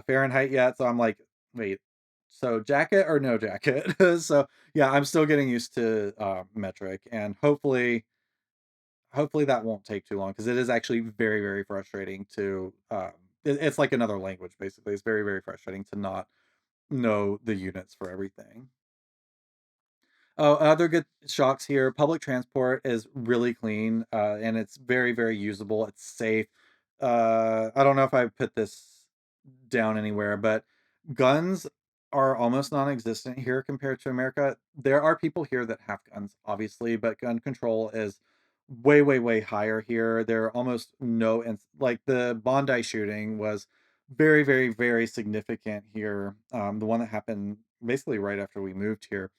Fahrenheit yet, so I'm like, wait, so jacket or no jacket? So yeah, I'm still getting used to metric, and hopefully that won't take too long because it is actually very, very frustrating to it's like another language basically. It's very, very frustrating to not know the units for everything. Oh, other good shocks here. Public transport is really clean, and it's very, very usable. It's safe. I don't know if I put this down anywhere, but guns are almost non-existent here compared to America. There are people here that have guns, obviously, but gun control is way, way, way higher here. There are almost no, like the Bondi shooting was very, very, very significant here. The one that happened basically right after we moved here,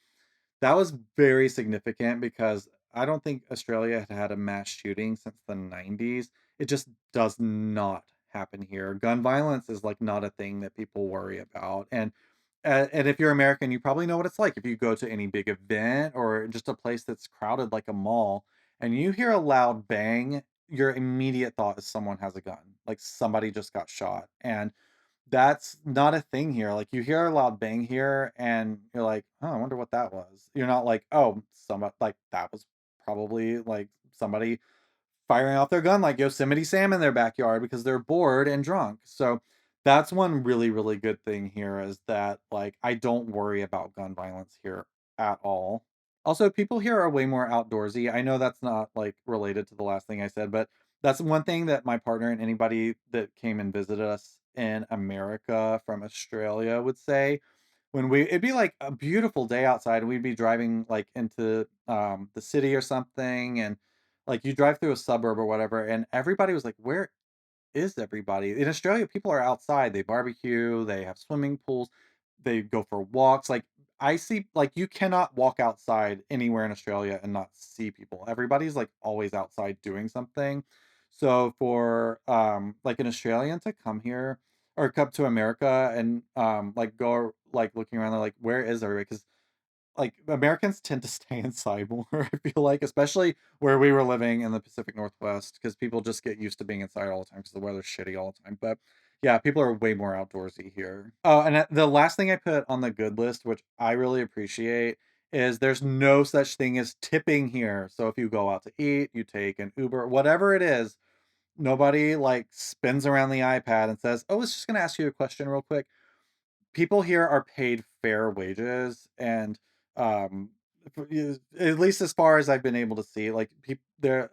that was very significant because I don't think Australia had had a mass shooting since the 90s. It just does not happen here. Gun violence is like not a thing that people worry about. And if you're American, you probably know what it's like if you go to any big event or just a place that's crowded like a mall and you hear a loud bang, your immediate thought is someone has a gun, like somebody just got shot. And that's not a thing here. Like, you hear a loud bang here, and you're like, "Oh, I wonder what that was." You're not like, "Oh, somebody like, that was probably, like, somebody firing off their gun like Yosemite Sam in their backyard because they're bored and drunk." So, that's one really, really good thing here is that, like, I don't worry about gun violence here at all. Also, people here are way more outdoorsy. I know that's not, like, related to the last thing I said, but that's one thing that my partner and anybody that came and visited us in America from Australia would say. When we it'd be, like, a beautiful day outside, and we'd be driving, like, into, the city or something, and, like, you drive through a suburb or whatever, and everybody was like, "Where is everybody?" In Australia, people are outside, they barbecue, they have swimming pools, they go for walks, like, I see like, you cannot walk outside anywhere in Australia and not see people. Everybody's, like, always outside doing something. So for, like, an Australian to come here or come to America and, like, go, like, looking around, they're like, "Where is everybody?" 'Cause like, Americans tend to stay inside more, I feel like, especially where we were living in the Pacific Northwest, because people just get used to being inside all the time because the weather's shitty all the time, but, yeah, people are way more outdoorsy here. Oh, and, the last thing I put on the good list, which I really appreciate, is there's no such thing as tipping here, so if you go out to eat, you take an Uber, whatever it is, nobody, like, spins around the iPad and says, "Oh, I was just gonna ask you a question real quick." People here are paid fair wages and at least as far as I've been able to see, like their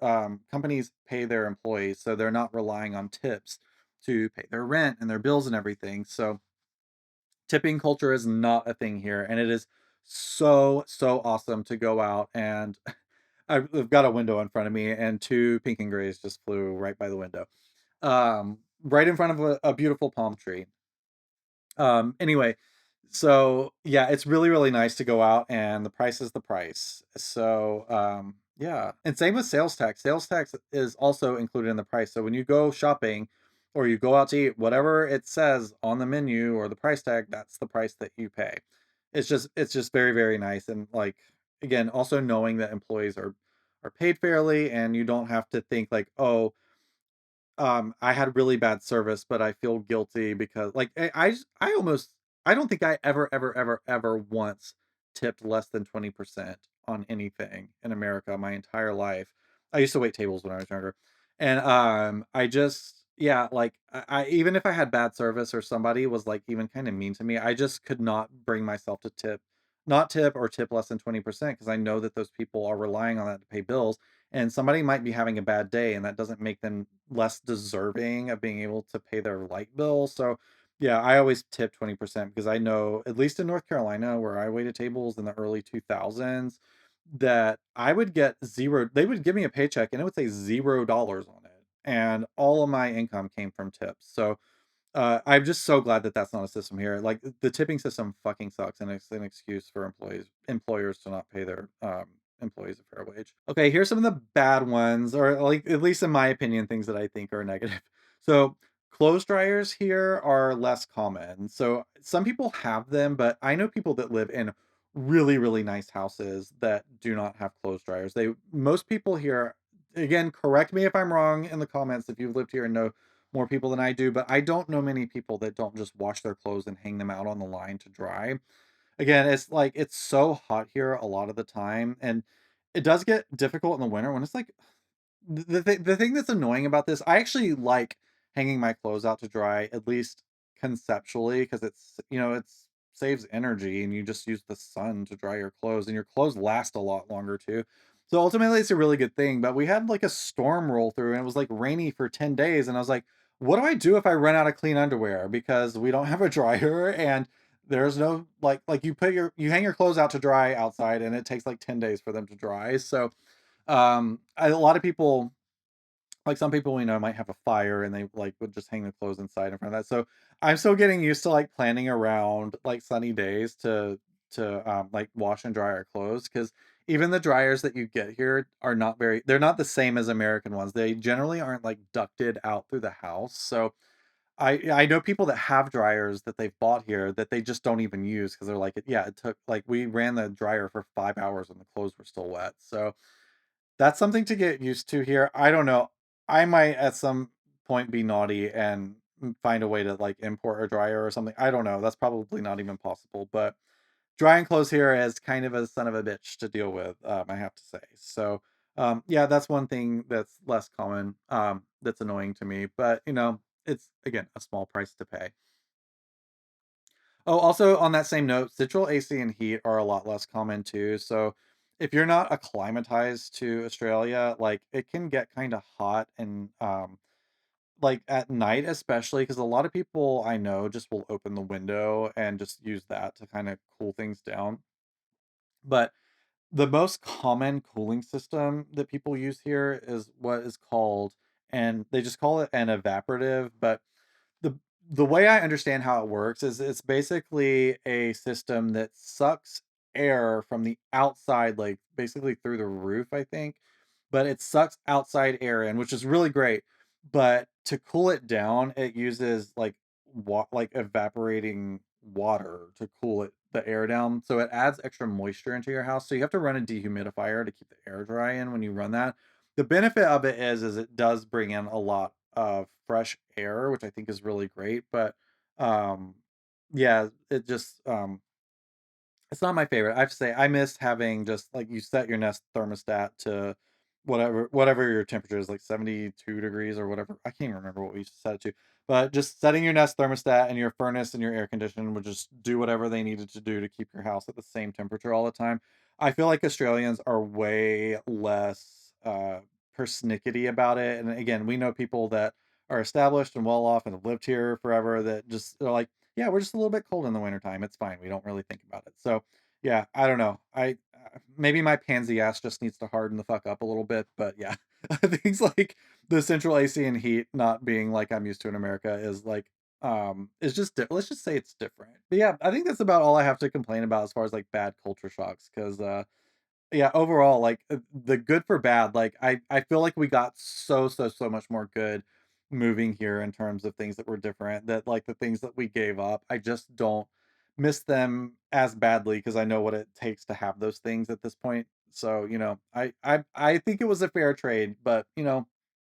companies pay their employees so they're not relying on tips to pay their rent and their bills and everything. So tipping culture is not a thing here, and it is so awesome to go out and I've got a window in front of me and two pink and grays just flew right by the window, right in front of a beautiful palm tree. Anyway, so yeah, it's really, really nice to go out and the price is the price. So, yeah. And same with sales tax. Sales tax is also included in the price. So when you go shopping or you go out to eat, whatever it says on the menu or the price tag, that's the price that you pay. It's just very, very nice. And like again, also knowing that employees are paid fairly and you don't have to think like, oh, I had really bad service, but I feel guilty because like I almost I don't think I ever once tipped less than 20% on anything in America my entire life. I used to wait tables when I was younger. And I just yeah, like I even if I had bad service or somebody was like even kind of mean to me, I just could not bring myself to not tip or tip less than 20% because I know that those people are relying on that to pay bills and somebody might be having a bad day and that doesn't make them less deserving of being able to pay their light bill. So, yeah, I always tip 20% because I know, at least in North Carolina, where I waited tables in the early 2000s, that I would get zero. They would give me a paycheck and it would say $0 on it. And all of my income came from tips. So, I'm just so glad that that's not a system here. Like the tipping system fucking sucks, and it's an excuse for employers to not pay their employees a fair wage. Okay, here's some of the bad ones, or like at least in my opinion, things that I think are negative. So clothes dryers here are less common. So some people have them, but I know people that live in really, really nice houses that do not have clothes dryers. They most people here, again, correct me if I'm wrong in the comments if you've lived here and know more people than I do, but I don't know many people that don't just wash their clothes and hang them out on the line to dry. Again, it's like it's so hot here a lot of the time, and it does get difficult in the winter when it's like the thing that's annoying about this, I actually like hanging my clothes out to dry, at least conceptually, because it's saves energy and you just use the sun to dry your clothes, and your clothes last a lot longer too. So ultimately, it's a really good thing. But we had like a storm roll through, and it was like rainy for 10 days, and I was like, what do I do if I run out of clean underwear? Because we don't have a dryer and there's no like you hang your clothes out to dry outside, and it takes like 10 days for them to dry. So a lot of people, like some people we know might have a fire and they like would just hang their clothes inside in front of that. So I'm still getting used to like planning around like sunny days to like wash and dry our clothes, because even the dryers that you get here are not very they're not the same as American ones. They generally aren't like ducted out through the house. So I know people that have dryers that they've bought here that they just don't even use because they're like, yeah, it took like we ran the dryer for 5 hours and the clothes were still wet. So that's something to get used to here. I don't know. I might at some point be naughty and find a way to like import a dryer or something. I don't know. That's probably not even possible. But drying clothes here is kind of a son of a bitch to deal with, I have to say. So, yeah, that's one thing that's less common, that's annoying to me. But, it's again a small price to pay. Oh, also on that same note, central AC and heat are a lot less common too. So if you're not acclimatized to Australia, like it can get kind of hot and like at night especially, because a lot of people I know just will open the window and just use that to kind of cool things down. But the most common cooling system that people use here is what is called, and they just call it an evaporative, but the the way I understand how it works is it's basically a system that sucks air from the outside, like basically through the roof, I think. But it sucks outside air in, which is really great. But to cool it down, it uses like evaporating water to cool the air down. So it adds extra moisture into your house. So you have to run a dehumidifier to keep the air dry in when you run that. The benefit of it is it does bring in a lot of fresh air, which I think is really great. But um, yeah, it just it's not my favorite. I have to say I miss having just like you set your Nest thermostat to whatever your temperature is, like 72 degrees or whatever. I can't even remember what we used to set it to. But just setting your Nest thermostat and your furnace and your air conditioner would just do whatever they needed to do to keep your house at the same temperature all the time. I feel like Australians are way less persnickety about it. And again, we know people that are established and well off and have lived here forever that just are like, yeah, we're just a little bit cold in the wintertime. It's fine. We don't really think about it. So, yeah, I don't know. I maybe my pansy ass just needs to harden the fuck up a little bit, but yeah, things like the central AC and heat not being like I'm used to in America is like it's just let's just say it's different. But yeah, I think that's about all I have to complain about as far as like bad culture shocks, cuz yeah, overall, like, the good for bad, like, I feel like we got so much more good moving here in terms of things that were different, that, like, the things that we gave up, I just don't miss them as badly because I know what it takes to have those things at this point. So, I think it was a fair trade, but,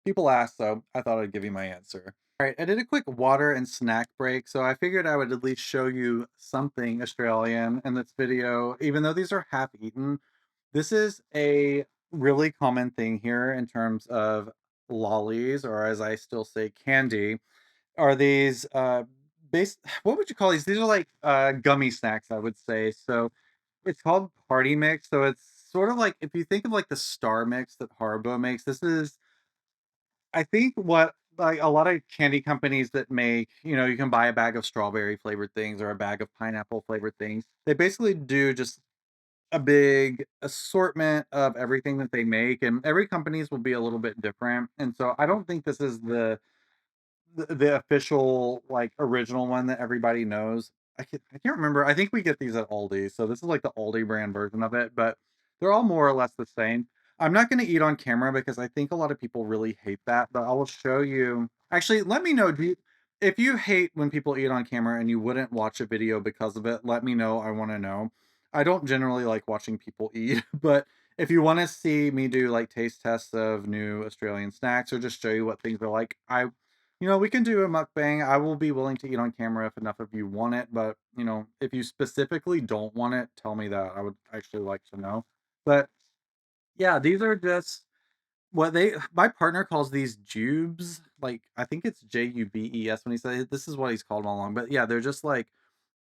people asked, so I thought I'd give you my answer. Alright, I did a quick water and snack break, so I figured I would at least show you something Australian in this video, even though these are half eaten. This is a really common thing here in terms of lollies, or as I still say, candy. Are these base? What would you call these? These are like gummy snacks, I would say. So it's called Party Mix. So it's sort of like if you think of like the Star Mix that Haribo makes. This is, I think, what like a lot of candy companies that make, you can buy a bag of strawberry flavored things or a bag of pineapple flavored things. They basically do just a big assortment of everything that they make, and every company's will be a little bit different. And so I don't think this is the official like original one that everybody knows. I can't remember. I think we get these at Aldi, so this is like the Aldi brand version of it, but they're all more or less the same. I'm not going to eat on camera because I think a lot of people really hate that, but I will show you. Actually, let me know. If you hate when people eat on camera and you wouldn't watch a video because of it, let me know. I want to know. I don't generally like watching people eat, but if you want to see me do like taste tests of new Australian snacks or just show you what things are like, We can do a mukbang. I will be willing to eat on camera if enough of you want it, but, if you specifically don't want it, tell me that. I would actually like to know. But yeah, these are just what they my partner calls these jubes. Like, I think it's Jubes when he said it. This is what he's called them all along. But yeah, they're just like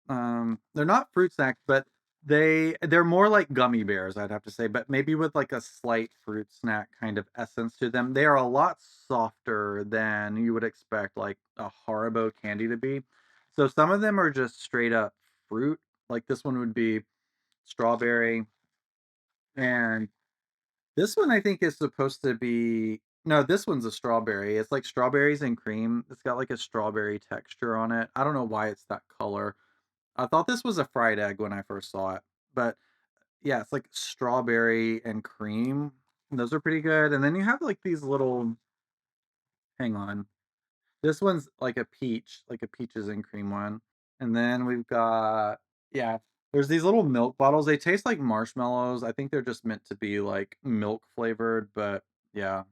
they're not fruit snacks, but they're more like gummy bears, I'd have to say, but maybe with like a slight fruit snack kind of essence to them. They are a lot softer than you would expect like a Haribo candy to be. So some of them are just straight up fruit. Like this one would be strawberry, and this one I think is supposed to be no, this one's a strawberry. It's like strawberries and cream. It's got like a strawberry texture on it. I don't know why it's that color. I thought this was a fried egg when I first saw it, but yeah, it's like strawberry and cream. Those are pretty good. And then you have like these little, hang on. This one's like a peaches and cream one. And then we've got, yeah, there's these little milk bottles. They taste like marshmallows. I think they're just meant to be like milk flavored, but yeah.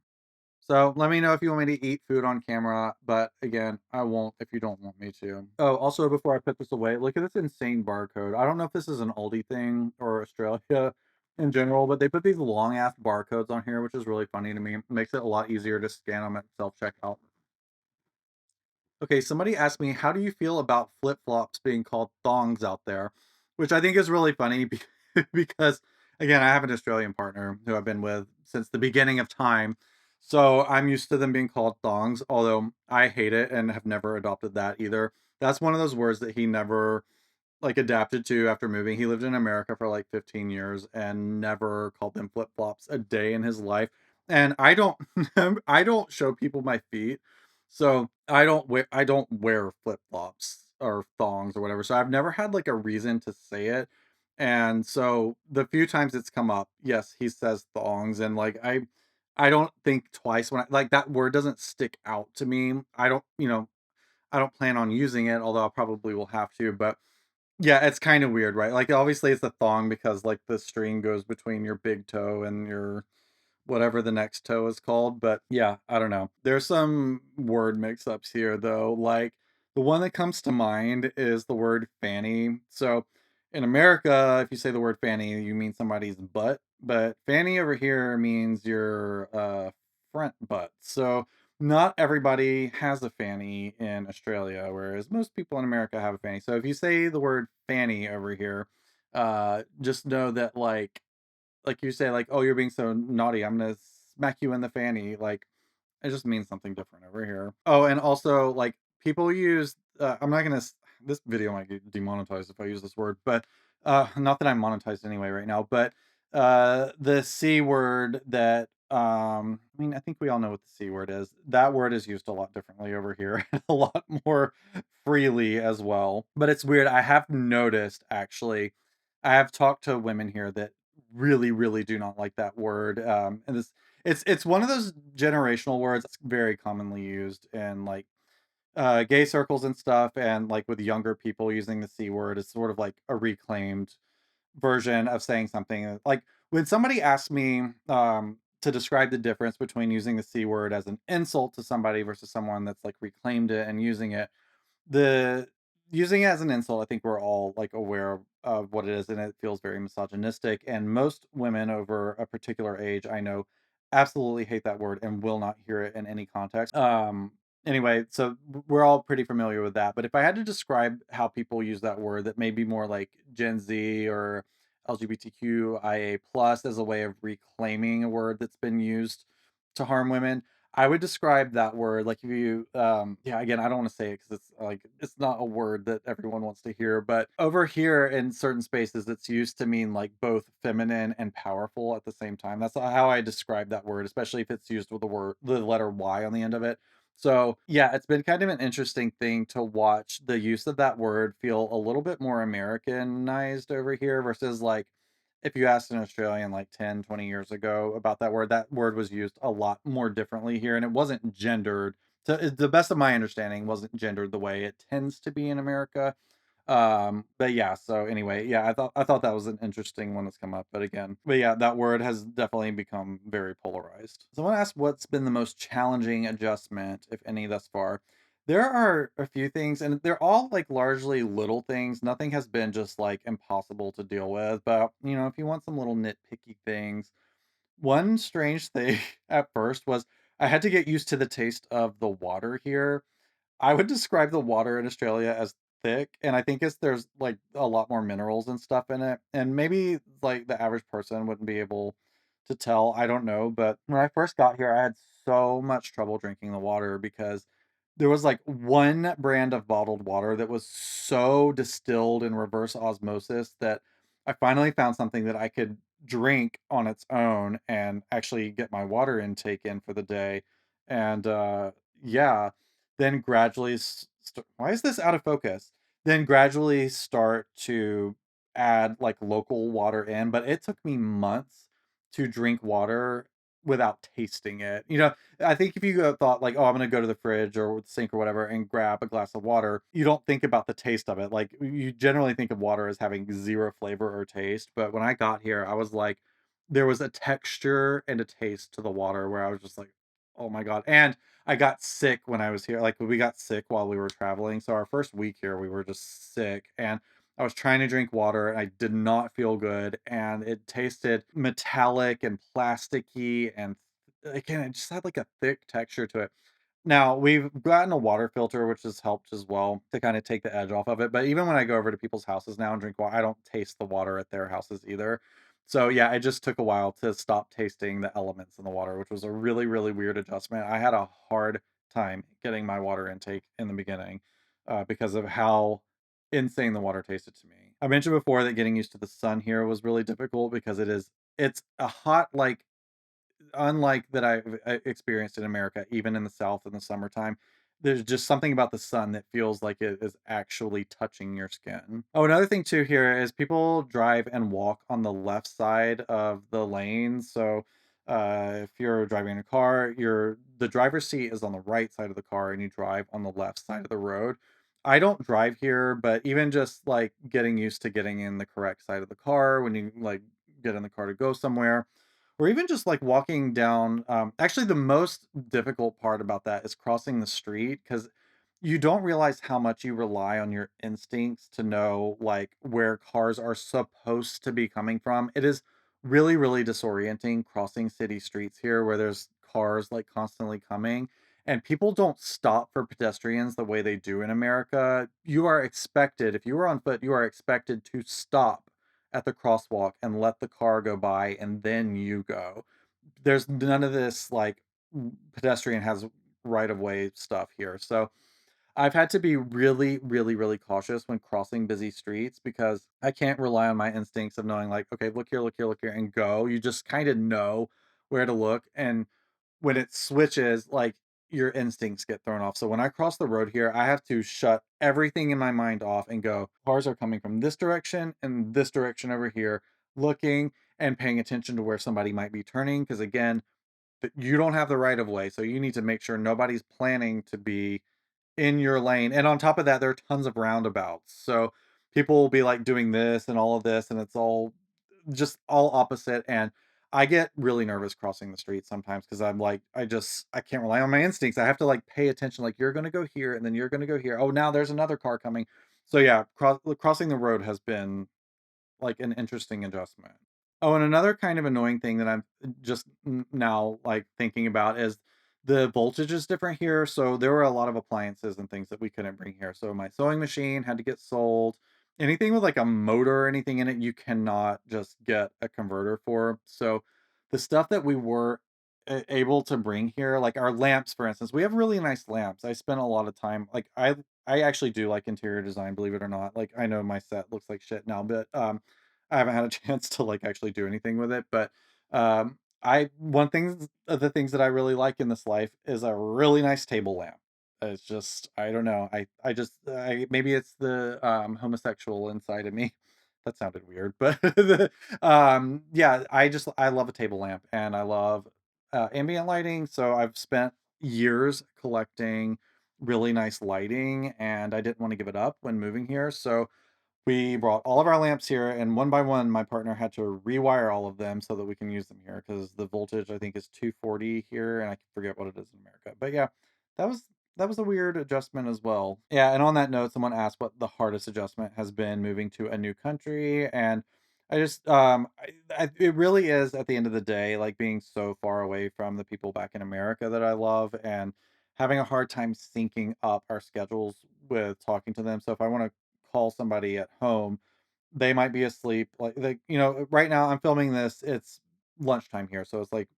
So let me know if you want me to eat food on camera, but again, I won't if you don't want me to. Oh, also before I put this away, look at this insane barcode. I don't know if this is an Aldi thing or Australia in general, but they put these long ass barcodes on here, which is really funny to me. It makes it a lot easier to scan them at self checkout. Okay, somebody asked me, how do you feel about flip flops being called thongs out there? Which I think is really funny because, again, I have an Australian partner who I've been with since the beginning of time. So I'm used to them being called thongs, although I hate it and have never adopted that either. That's one of those words that he never like adapted to after moving. He lived in America for like 15 years and never called them flip-flops a day in his life. And I don't I don't show people my feet. So I don't wear flip-flops or thongs or whatever. So I've never had like a reason to say it. And so the few times it's come up, yes, he says thongs and like I don't think twice when I like that word doesn't stick out to me. I don't plan on using it, although I probably will have to, but yeah, it's kinda weird, right? Like, obviously, it's a thong because, like, the string goes between your big toe and your whatever the next toe is called, but yeah, I don't know. There's some word mix-ups here, though, like, the one that comes to mind is the word fanny. So, in America, if you say the word fanny, you mean somebody's butt, but fanny over here means your, front butt. So, not everybody has a fanny in Australia, whereas most people in America have a fanny. So, if you say the word fanny over here, just know that, like you say, like, "Oh, you're being so naughty. I'm gonna smack you in the fanny." Like, it just means something different over here. Oh, and also, like, people use, I'm not gonna, this video might get demonetized if I use this word, but, not that I'm monetized anyway right now, but, the C word that, I mean, I think we all know what the C word is. That word is used a lot differently over here, and a lot more freely as well. But it's weird. I have noticed, actually, I have talked to women here that really, really do not like that word. And it's one of those generational words that's very commonly used in like gay circles and stuff, and like with younger people using the C word. It's sort of like a reclaimed version of saying something. Like when somebody asks me to describe the difference between using the C word as an insult to somebody versus someone that's like reclaimed it and using it, the using it as an insult, I think we're all like aware of what it is, and it feels very misogynistic. And most women over a particular age, I know, absolutely hate that word and will not hear it in any context. Anyway, so we're all pretty familiar with that. But if I had to describe how people use that word, that may be more like Gen Z or LGBTQIA plus as a way of reclaiming a word that's been used to harm women, I would describe that word like if you yeah, again, I don't want to say it because it's like it's not a word that everyone wants to hear, but over here in certain spaces it's used to mean like both feminine and powerful at the same time. That's how I describe that word, especially if it's used with the letter Y on the end of it. So, yeah, it's been kind of an interesting thing to watch the use of that word feel a little bit more Americanized over here versus like if you asked an Australian like 10, 20 years ago about that word was used a lot more differently here, and it wasn't gendered. To the best of my understanding, wasn't gendered the way it tends to be in America. But yeah, so anyway, yeah, I thought that was an interesting one that's come up, but yeah, that word has definitely become very polarized. So I want to ask what's been the most challenging adjustment, if any, thus far. There are a few things, and they're all like largely little things. Nothing has been just like impossible to deal with, but if you want some little nitpicky things, one strange thing at first was I had to get used to the taste of the water here. I would describe the water in Australia as thick, and I think it's there's, like, a lot more minerals and stuff in it, and maybe, like, the average person wouldn't be able to tell, I don't know, but when I first got here, I had so much trouble drinking the water because there was, like, one brand of bottled water that was so distilled in reverse osmosis that I finally found something that I could drink on its own and actually get my water intake in for the day, and, yeah, then gradually why is this out of focus? Then gradually start to add like local water in, but it took me months to drink water without tasting it. I think if you thought like, oh, I'm gonna go to the fridge or the sink or whatever and grab a glass of water, you don't think about the taste of it. Like you generally think of water as having zero flavor or taste. But when I got here, I was like, there was a texture and a taste to the water where I was just like, oh my God. And I got sick when I was here. Like we got sick while we were traveling. So our first week here, we were just sick, and I was trying to drink water, and I did not feel good, and it tasted metallic and plasticky, and again, it just had like a thick texture to it. Now, we've gotten a water filter, which has helped as well to kind of take the edge off of it. But even when I go over to people's houses now and drink water, I don't taste the water at their houses either. So yeah, it just took a while to stop tasting the elements in the water, which was a really, really weird adjustment. I had a hard time getting my water intake in the beginning because of how insane the water tasted to me. I mentioned before that getting used to the sun here was really difficult because it's a hot like unlike that I've experienced in America, even in the South in the summertime, there's just something about the sun that feels like it is actually touching your skin. Oh, another thing too here is people drive and walk on the left side of the lane. So if you're driving a car, the driver's seat is on the right side of the car and you drive on the left side of the road. I don't drive here, but even just like getting used to getting in the correct side of the car when you like get in the car to go somewhere or even just like walking down actually the most difficult part about that is crossing the street because you don't realize how much you rely on your instincts to know like where cars are supposed to be coming from. It is really really disorienting crossing city streets here where there's cars like constantly coming and people don't stop for pedestrians the way they do in America. You are expected, if you are on foot, you are expected to stop at the crosswalk and let the car go by and then you go. There's none of this like pedestrian has right of way stuff here. So I've had to be really, really, really cautious when crossing busy streets because I can't rely on my instincts of knowing like, okay, look here, look here, look here, and go. You just kind of know where to look. And when it switches, like your instincts get thrown off. So when I cross the road here, I have to shut everything in my mind off and go, cars are coming from this direction and this direction over here, looking and paying attention to where somebody might be turning. Because again, you don't have the right of way. So you need to make sure nobody's planning to be in your lane. And on top of that, there are tons of roundabouts. So people will be like doing this and all of this, and it's all just all opposite. And I get really nervous crossing the street sometimes because I'm like, I can't rely on my instincts. I have to like pay attention, like you're gonna go here and then you're gonna go here. Oh, now there's another car coming. So yeah, crossing the road has been like an interesting adjustment. Oh, and another kind of annoying thing that I'm just now like thinking about is the voltage is different here. So there were a lot of appliances and things that we couldn't bring here. So my sewing machine had to get sold. Anything with like a motor or anything in it, you cannot just get a converter for. So the stuff that we were able to bring here, like our lamps, for instance, we have really nice lamps. I spent a lot of time, like I actually do like interior design, believe it or not. Like I know my set looks like shit now, but I haven't had a chance to like actually do anything with it, but I one thing of the things that I really like in this life is a really nice table lamp. It's just I don't know. I maybe it's the homosexual inside of me. That sounded weird, but yeah, I love a table lamp and I love ambient lighting. So I've spent years collecting really nice lighting, and I didn't want to give it up when moving here. So we brought all of our lamps here, and one by one, my partner had to rewire all of them so that we can use them here because the voltage I think is 240 here, and I forget what it is in America. But yeah, that was that was a weird adjustment as well. Yeah, and on that note, someone asked what the hardest adjustment has been moving to a new country, and I just it really is at the end of the day like being so far away from the people back in America that I love, and having a hard time syncing up our schedules with talking to them. So if I want to call somebody at home, they might be asleep. Like right now I'm filming this, it's lunchtime here, so it's like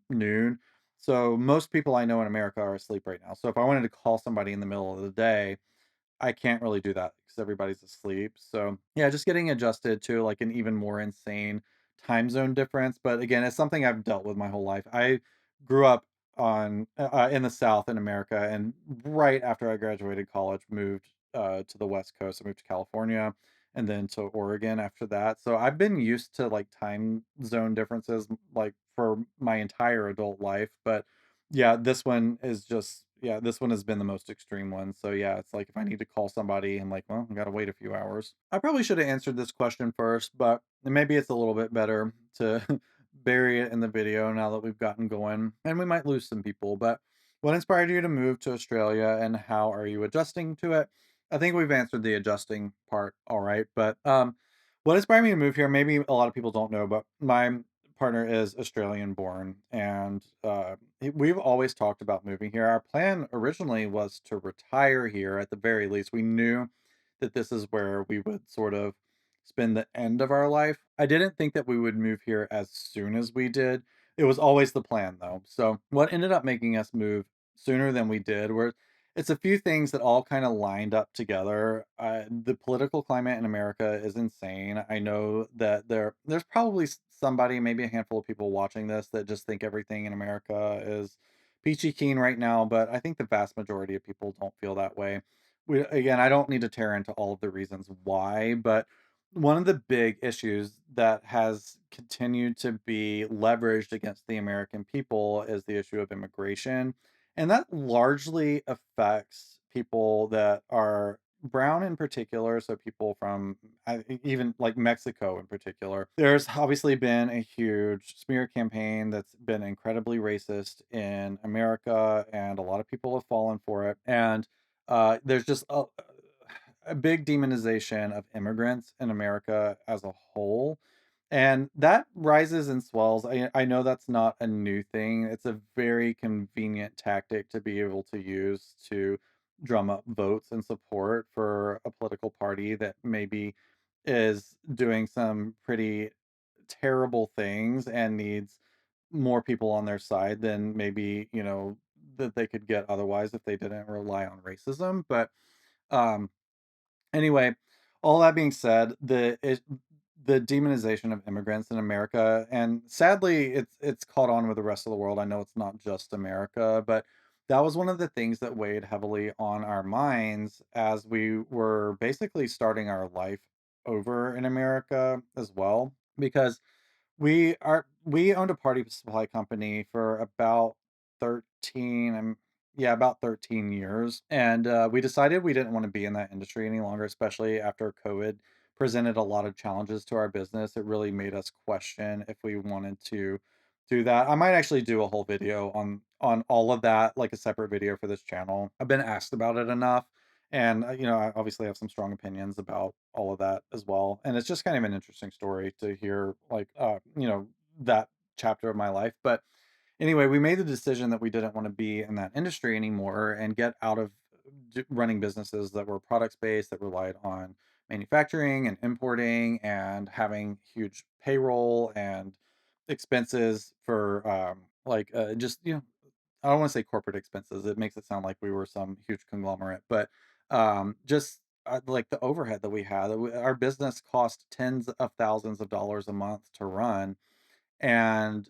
noon. So most people I know in America are asleep right now. So if I wanted to call somebody in the middle of the day, I can't really do that because everybody's asleep. So, yeah, just getting adjusted to, like, an even more insane time zone difference, but again, it's something I've dealt with my whole life. I grew up in the South in America, and right after I graduated college, moved, to the West Coast. I moved to California and then to Oregon after that. So, I've been used to, like, time zone differences, like, for my entire adult life, but yeah, this one has been the most extreme one. So yeah, it's like if I need to call somebody, I'm like, well, I gotta wait a few hours. I probably should have answered this question first, but maybe it's a little bit better to bury it in the video now that we've gotten going. And we might lose some people, but what inspired you to move to Australia and how are you adjusting to it? I think we've answered the adjusting part all right, but what inspired me to move here, maybe a lot of people don't know, but my partner is Australian born, and we've always talked about moving here. Our plan originally was to retire here at the very least. We knew that this is where we would sort of spend the end of our life. I didn't think that we would move here as soon as we did. It was always the plan though. So what ended up making us move sooner than we did were it's a few things that all kind of lined up together. The political climate in America is insane. I know that there's probably somebody, maybe a handful of people watching this that just think everything in America is peachy keen right now, but I think the vast majority of people don't feel that way. Again, I don't need to tear into all of the reasons why, but one of the big issues that has continued to be leveraged against the American people is the issue of immigration, and that largely affects people that are brown in particular, so people from even like Mexico in particular. There's obviously been a huge smear campaign that's been incredibly racist in America, and a lot of people have fallen for it. And there's just a big demonization of immigrants in America as a whole. And that rises and swells. I know that's not a new thing. It's a very convenient tactic to be able to use to drum up votes and support for a political party that maybe is doing some pretty terrible things and needs more people on their side than maybe, that they could get otherwise if they didn't rely on racism. But um anyway, all that being said, the demonization of immigrants in America, and sadly, it's caught on with the rest of the world. I know it's not just America, but that was one of the things that weighed heavily on our minds as we were basically starting our life over in America as well, because we owned a party supply company for about 13 yeah, about 13 years. And we decided we didn't want to be in that industry any longer, especially after COVID presented a lot of challenges to our business. It really made us question if we wanted to do that. I might actually do a whole video on all of that, like a separate video for this channel. I've been asked about it enough, and I obviously have some strong opinions about all of that as well. And it's just kind of an interesting story to hear, like, that chapter of my life. But anyway, we made the decision that we didn't want to be in that industry anymore and get out of running businesses that were products based, that relied on manufacturing and importing and having huge payroll and expenses for just I don't want to say corporate expenses. It makes it sound like we were some huge conglomerate, but just like the overhead that we had, our business cost tens of thousands of dollars a month to run, and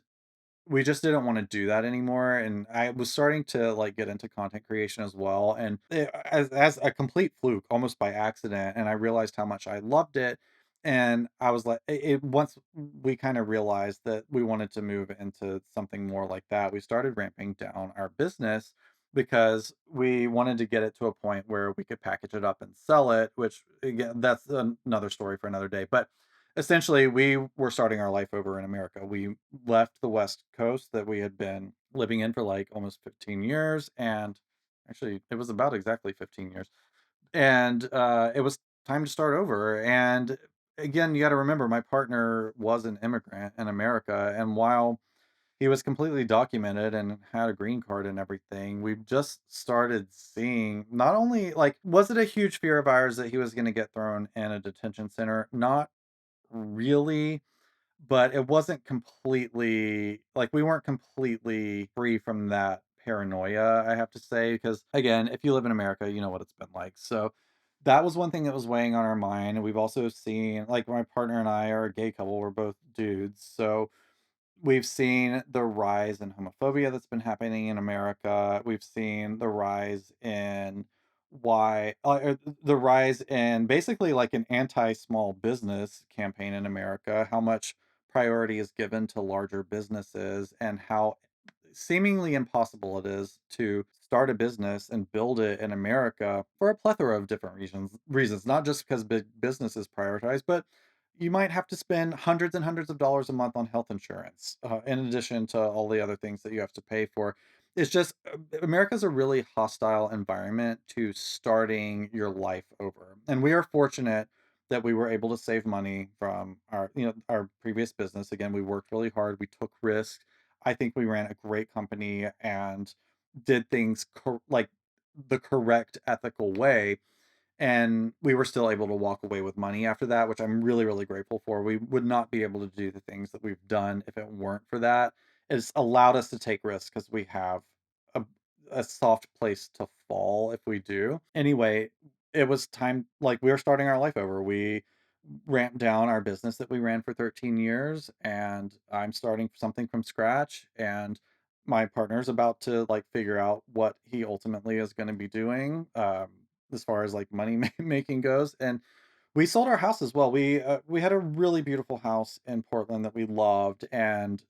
we just didn't wanna do that anymore. And I was starting to, like, get into content creation as well, and as a complete fluke, almost by accident, and I realized how much I loved it, and I was like once we kinda realized that we wanted to move into something more like that, we started ramping down our business because we wanted to get it to a point where we could package it up and sell it, which again, that's another story for another day. But essentially, we were starting our life over in America. We left the West Coast that we had been living in for like almost 15 years. And actually, it was about exactly 15 years. And it was time to start over. And again, you got to remember, my partner was an immigrant in America. And while he was completely documented and had a green card and everything. We've just started seeing not only like was it a huge fear of ours that he was going to get thrown in a detention center? Not really, but it wasn't completely like we weren't completely free from that paranoia, I have to say, because again, if you live in America, you know what it's been like. So that was one thing that was weighing on our mind. And we've also seen like my partner and I are a gay couple, we're both dudes. So we've seen the rise in homophobia that's been happening in America. We've seen the rise in the rise in basically like an anti-small business campaign in America, how much priority is given to larger businesses and how seemingly impossible it is to start a business and build it in America for a plethora of different reasons, not just because big business is prioritized, but you might have to spend hundreds and hundreds of dollars a month on health insurance, in addition to all the other things that you have to pay for. It's just America's a really hostile environment to starting your life over, and we are fortunate that we were able to save money from our previous business. Again, we worked really hard, we took risks. I think we ran a great company and did things like the correct ethical way, and we were still able to walk away with money after that, which I'm really, really grateful for. We would not be able to do the things that we've done if it weren't for that. It's allowed us to take risks because we have a, a soft place to fall if we do. Anyway, it was time, like we were starting our life over. We ramped down our business that we ran for 13 years, and I'm starting something from scratch. And my partner's about to like figure out what he ultimately is going to be doing. As far as like money making goes. And we sold our house as well. We had a really beautiful house in Portland that we loved, and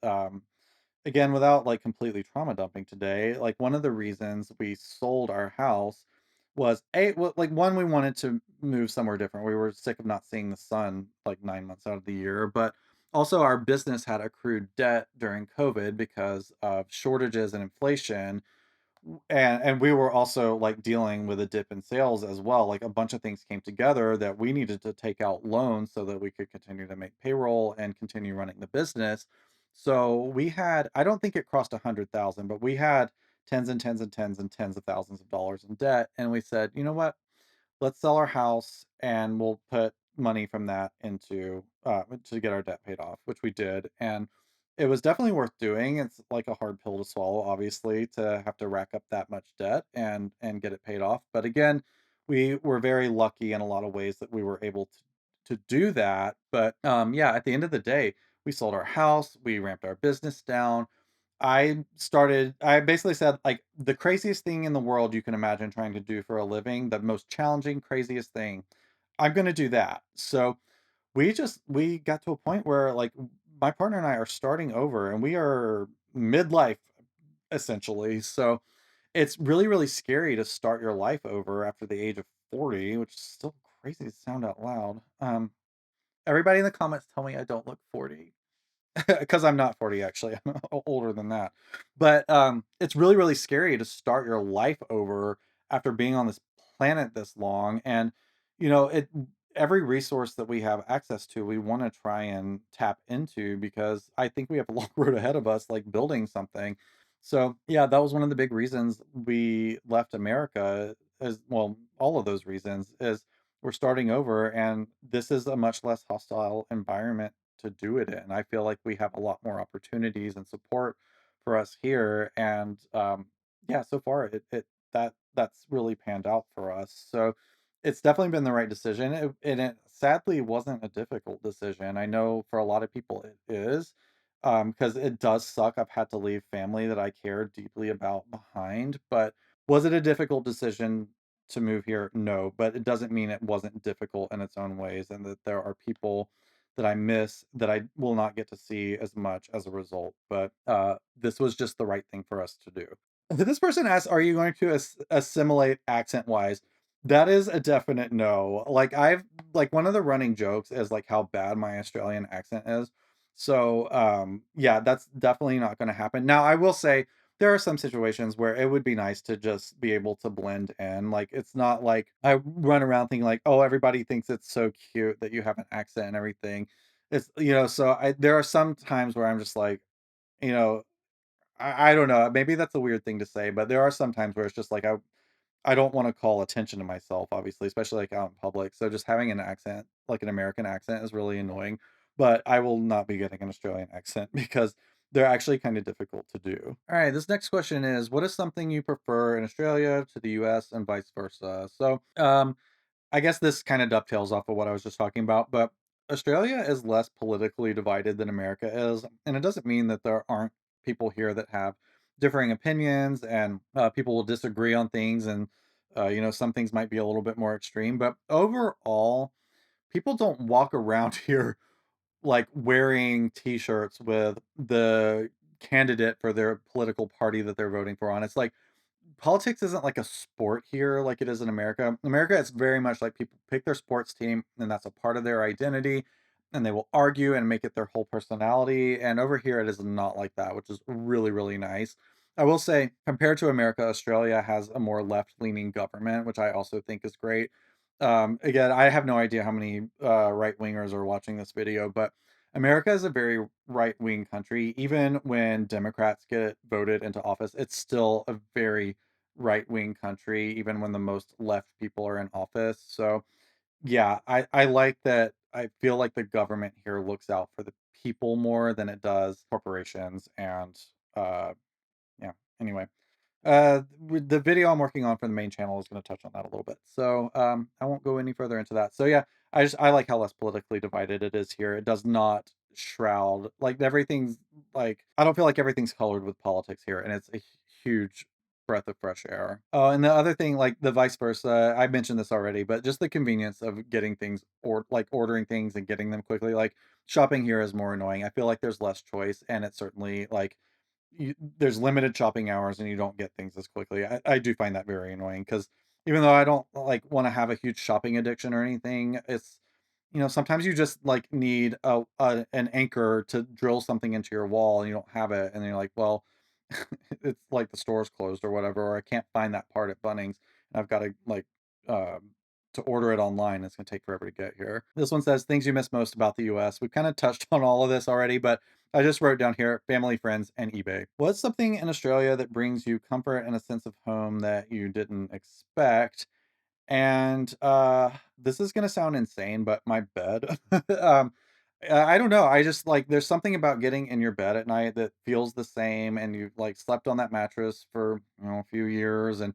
again, without like completely trauma dumping today, like one of the reasons we sold our house was like one, we wanted to move somewhere different. We were sick of not seeing the sun like 9 months out of the year, but also our business had accrued debt during COVID because of shortages and inflation, and we were also like dealing with a dip in sales as well. Like a bunch of things came together that we needed to take out loans so that we could continue to make payroll and continue running the business. So we had, I don't think it crossed 100,000, but we had tens and tens and tens and tens of thousands of dollars in debt. And we said, you know what? Let's sell our house and we'll put money from that into to get our debt paid off, which we did. And it was definitely worth doing. It's like a hard pill to swallow, obviously, to have to rack up that much debt and get it paid off. But again, we were very lucky in a lot of ways that we were able to do that. But yeah, at the end of the day, we sold our house, we ramped our business down. I basically said, like, the craziest thing in the world you can imagine trying to do for a living, the most challenging, craziest thing, I'm gonna do that. So, we got to a point where, like, my partner and I are starting over, and we are midlife, essentially. So, it's really, really scary to start your life over after the age of 40, which is still crazy to sound out loud. Everybody in the comments tell me I don't look 40. 'Cause I'm not 40, actually, I'm older than that. But, it's really, really scary to start your life over after being on this planet this long, and, every resource that we have access to, we wanna try and tap into because I think we have a long road ahead of us, like, building something. So, yeah, that was one of the big reasons we left America, as well, all of those reasons is we're starting over, and this is a much less hostile environment to do it in. I feel like we have a lot more opportunities and support for us here, and yeah, so far that's really panned out for us. So it's definitely been the right decision, and it sadly wasn't a difficult decision. I know for a lot of people it is, because it does suck. I've had to leave family that I care deeply about behind, but was it a difficult decision to move here? No, but it doesn't mean it wasn't difficult in its own ways, and that there are people that I miss that I will not get to see as much as a result. But this was just the right thing for us to do. This person asks, "Are you going to assimilate accent-wise?" That is a definite no. Like, one of the running jokes is, like, how bad my Australian accent is. So, yeah, that's definitely not gonna happen. Now, I will say, there are some situations where it would be nice to just be able to blend in, like, it's not like I run around thinking like, "Oh, everybody thinks it's so cute that you have an accent and everything." So I there are some times where I'm just like, you know, I don't know, maybe that's a weird thing to say, but there are some times where it's just like I don't wanna call attention to myself, obviously, especially, like, out in public, so just having an accent, like an American accent is really annoying, but I will not be getting an Australian accent because they're actually kinda difficult to do. Alright, this next question is, what is something you prefer in Australia to the US and vice versa? So, I guess this kind of dovetails off of what I was just talking about, but Australia is less politically divided than America is, and it doesn't mean that there aren't people here that have differing opinions and people will disagree on things, and some things might be a little bit more extreme. But overall, people don't walk around here like wearing T-shirts with the candidate for their political party that they're voting for on. It's like politics isn't like a sport here like it is in America. America, it's very much like people pick their sports team and that's a part of their identity and they will argue and make it their whole personality. And over here, it is not like that, which is really, really nice. I will say, compared to America, Australia has a more left leaning government, which I also think is great. Again, I have no idea how many right wingers are watching this video, but America is a very right wing country. Even when Democrats get voted into office, it's still a very right wing country, even when the most left people are in office. So, yeah, I like that. I feel like the government here looks out for the people more than it does corporations. And yeah, anyway. With the video I'm working on for the main channel is going to touch on that a little bit. So, I won't go any further into that. So yeah, I like how less politically divided it is here. It does not shroud like everything's like I don't feel like everything's colored with politics here, and it's a huge breath of fresh air. Oh, and the other thing, like the vice versa, I mentioned this already, but just the convenience of getting things or like ordering things and getting them quickly. Like shopping here is more annoying. I feel like there's less choice, and it's certainly like there's limited shopping hours and you don't get things as quickly. I do find that very annoying because even though I don't like want to have a huge shopping addiction or anything, sometimes you just like need an anchor to drill something into your wall and you don't have it, and then you're like, well, it's like the store's closed or whatever, or I can't find that part at Bunnings, and I've got to like to order it online. It's gonna take forever to get here. This one says things you miss most about the US. We've kind of touched on all of this already, but I just wrote down here family, friends, and eBay. What's something in Australia that brings you comfort and a sense of home that you didn't expect? And, this is gonna sound insane, but my bed. Um, I don't know, I just like, there's something about getting in your bed at night that feels the same, and you've, like, slept on that mattress for, a few years, and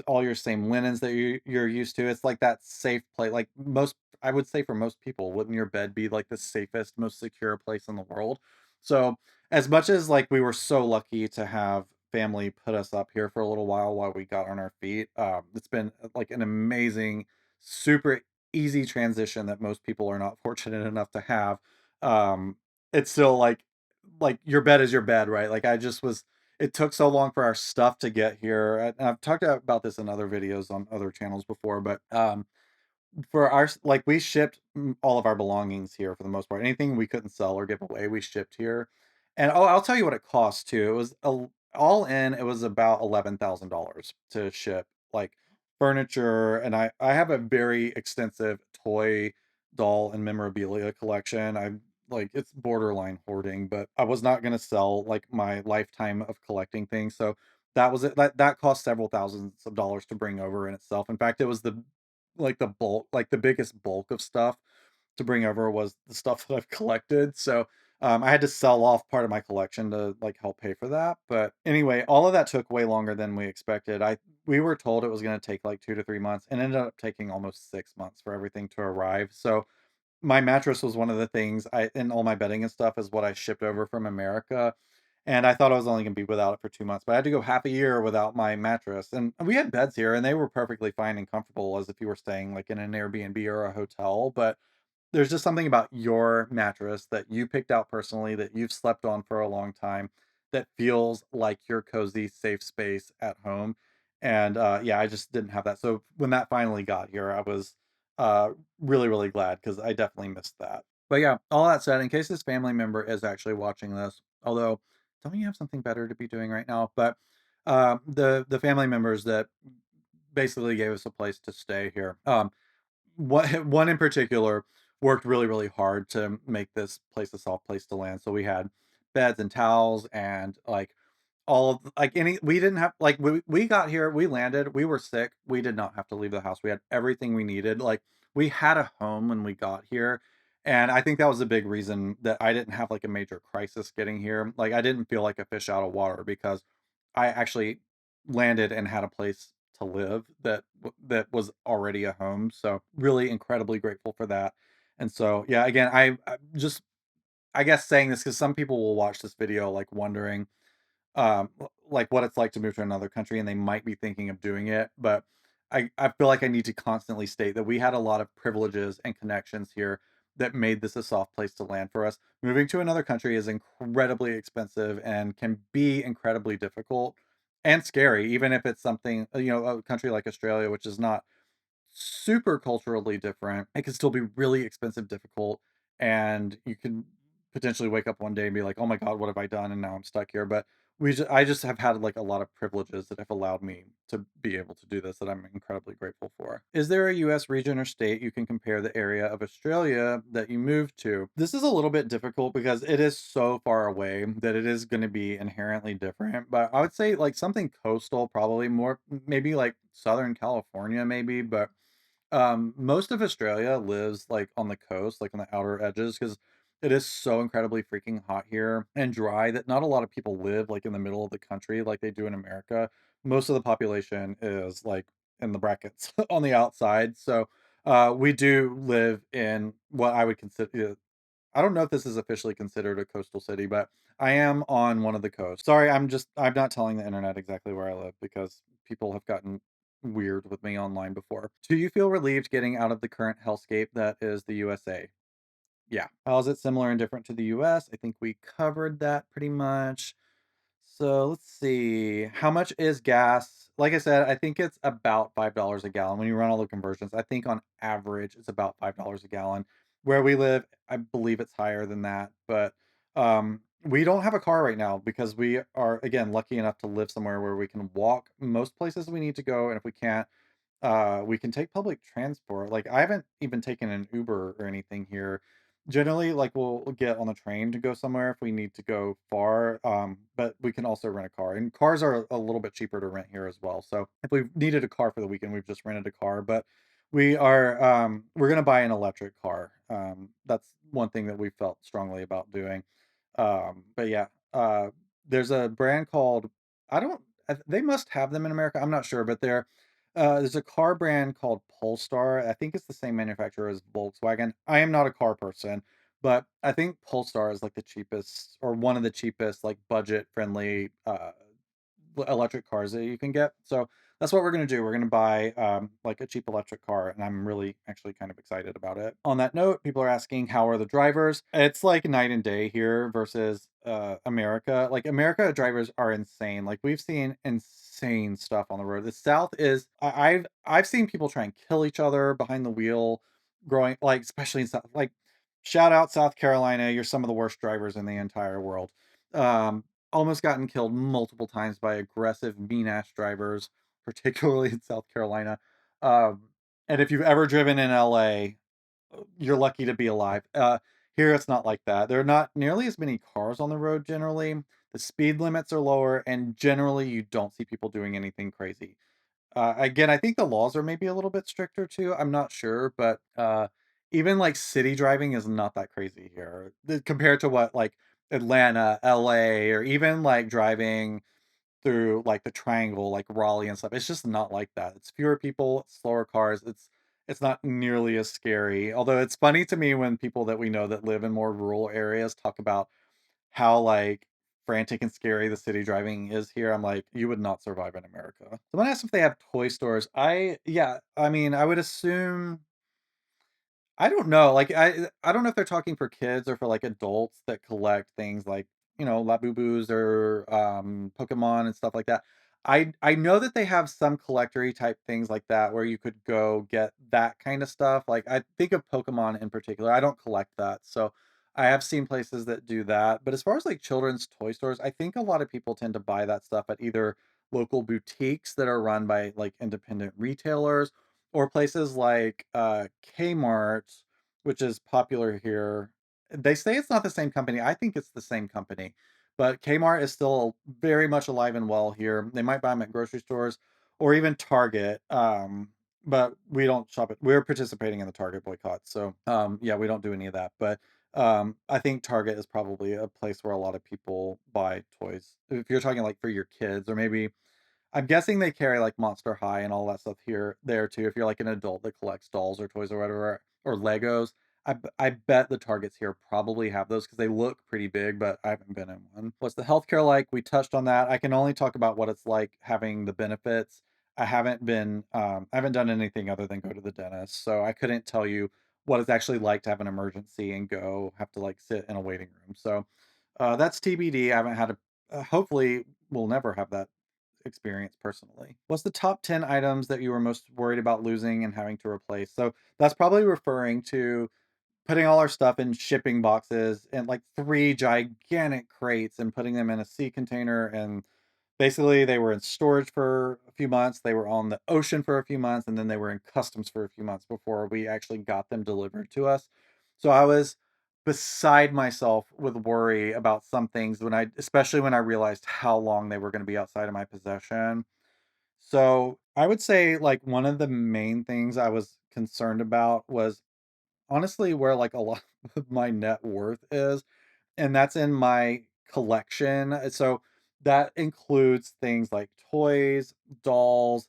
all your same linens that you're used to. It's like that safe place. Like, most I would say for most people, wouldn't your bed be, like, the safest, most secure place in the world? So, as much as, like, we were so lucky to have family put us up here for a little while we got on our feet. It's been like an amazing, super easy transition that most people are not fortunate enough to have. Um, it's still like your bed is your bed, right? Like I just was. It took so long for our stuff to get here. And I've talked about this in other videos on other channels before, but for like, we shipped, all of our belongings here for the most part. Anything we couldn't sell or give away, we shipped here. And, oh, I'll tell you what it cost too. It was all in, it was about $11,000 to ship, like, furniture, and I have a very extensive toy, doll, and memorabilia collection. It's borderline hoarding, but I was not gonna sell, like, my lifetime of collecting things, so that was it. That cost several thousands of dollars to bring over in itself. In fact, it was the biggest bulk of stuff to bring over was the stuff that I've collected. So I had to sell off part of my collection to like help pay for that. But anyway, all of that took way longer than we expected. We were told it was going to take like 2 to 3 months, and ended up taking almost 6 months for everything to arrive. So my mattress was one of the things and all my bedding and stuff is what I shipped over from America. And I thought I was only gonna be without it for 2 months, but I had to go half a year without my mattress. And we had beds here, and they were perfectly fine and comfortable as if you were staying, like, in an Airbnb or a hotel, but there's just something about your mattress that you picked out personally, that you've slept on for a long time, that feels like your cozy, safe space at home. And yeah, I just didn't have that. So when that finally got here, I was uh, really, really glad because I definitely missed that. But yeah, all that said, in case this family member is actually watching this, although don't you have something better to be doing right now? But the family members that basically gave us a place to stay here. What one in particular worked really, really hard to make this place a soft place to land. So we had beds and towels and like all of like any we didn't have like we got here, we landed, we were sick, we did not have to leave the house. We had everything we needed. Like we had a home when we got here. And I think that was a big reason that I didn't have like a major crisis getting here. Like I didn't feel like a fish out of water because I actually landed and had a place to live that was already a home. So really incredibly grateful for that. And so yeah, again, I just I guess saying this because some people will watch this video like wondering like what it's like to move to another country and they might be thinking of doing it, but I feel like I need to constantly state that we had a lot of privileges and connections here that made this a soft place to land for us. Moving to another country is incredibly expensive and can be incredibly difficult and scary, even if it's something, a country like Australia, which is not super culturally different. It can still be really expensive, difficult, and you can potentially wake up one day and be like, "Oh my god, what have I done?" And now I'm stuck here. But I just have had like a lot of privileges that have allowed me to be able to do this that I'm incredibly grateful for. Is there a US region or state you can compare the area of Australia that you moved to? This is a little bit difficult because it is so far away that it is going to be inherently different. But I would say like something coastal, probably more maybe like Southern California, maybe, but most of Australia lives, like, on the coast, like, on the outer edges, because it is so incredibly freaking hot here and dry that not a lot of people live, like, in the middle of the country like they do in America. Most of the population is, like, in the brackets on the outside, so, we do live in what I would consider I don't know if this is officially considered a coastal city, but I am on one of the coasts. Sorry, I'm not telling the internet exactly where I live because people have gotten weird with me online before. Do you feel relieved getting out of the current hellscape that is the USA? Yeah. How is it similar and different to the US? I think we covered that pretty much. So let's see. How much is gas? Like I said, I think it's about $5 a gallon. When you run all the conversions, I think on average it's about $5 a gallon. Where we live, I believe it's higher than that. But we don't have a car right now because we are, again, lucky enough to live somewhere where we can walk most places we need to go. And if we can't, we can take public transport. Like, I haven't even taken an Uber or anything here. Generally, like, we'll get on the train to go somewhere if we need to go far, but we can also rent a car, and cars are a little bit cheaper to rent here as well. So if we needed a car for the weekend, we've just rented a car, but we're gonna buy an electric car. That's one thing that we felt strongly about doing. But yeah, there's a brand called I don't they must have them in America. I'm not sure, but there's a car brand called Polestar. I think it's the same manufacturer as Volkswagen. I am not a car person, but I think Polestar is like the cheapest or one of the cheapest, like budget friendly electric cars that you can get. So that's what we're gonna do. We're gonna buy like a cheap electric car, and I'm really actually kind of excited about it. On that note, people are asking how are the drivers? It's like night and day here versus America. Like America drivers are insane. Like we've seen insane stuff on the road. The South is I've seen people try and kill each other behind the wheel, growing like especially in South like shout out South Carolina. You're some of the worst drivers in the entire world. Um, Almost gotten killed multiple times by aggressive, mean-ass drivers, particularly in South Carolina. Um, and if you've ever driven in LA, you're lucky to be alive. Here it's not like that. There are not nearly as many cars on the road generally. The speed limits are lower, and generally you don't see people doing anything crazy. Again, I think the laws are maybe a little bit stricter too. I'm not sure, but even like city driving is not that crazy here compared to what like Atlanta, LA, or even like driving through like the Triangle, like Raleigh and stuff. It's just not like that. It's fewer people, slower cars. It's not nearly as scary. Although it's funny to me when people that we know that live in more rural areas talk about how, like, frantic and scary the city driving is here. I'm like, "You would not survive in America." Someone asked if they have toy stores. Yeah, I mean, I would assume I don't know, like, I don't know if they're talking for kids or for, like, adults that collect things like Labubus or Pokemon and stuff like that. I know that they have some collectory type things like that where you could go get that kind of stuff. Like I think of Pokemon in particular. I don't collect that, so I have seen places that do that. But as far as like children's toy stores, I think a lot of people tend to buy that stuff at either local boutiques that are run by like independent retailers or places like Kmart, which is popular here. They say it's not the same company. I think it's the same company, but Kmart is still very much alive and well here. They might buy them at grocery stores or even Target. But we don't shop it. We're participating in the Target boycott. So, yeah, we don't do any of that. But I think Target is probably a place where a lot of people buy toys. If you're talking like for your kids, or maybe I'm guessing they carry like Monster High and all that stuff here there too. If you're like an adult that collects dolls or toys or whatever or Legos, I bet the Targets here probably have those because they look pretty big, but I haven't been in one. What's the healthcare like? We touched on that. I can only talk about what it's like having the benefits. I haven't done anything other than go to the dentist, so I couldn't tell you what it's actually like to have an emergency and go have to like sit in a waiting room. So that's TBD. I haven't had a. Hopefully, we'll never have that experience personally. What's the top 10 items that you were most worried about losing and having to replace? So that's probably referring to putting all our stuff in shipping boxes and like three gigantic crates and putting them in a sea container. And basically, they were in storage for a few months, they were on the ocean for a few months, and then they were in customs for a few months before we actually got them delivered to us. So I was beside myself with worry about some things especially when I realized how long they were going to be outside of my possession. So I would say like one of the main things I was concerned about was honestly where like a lot of my net worth is, and that's in my collection. So that includes things like toys, dolls,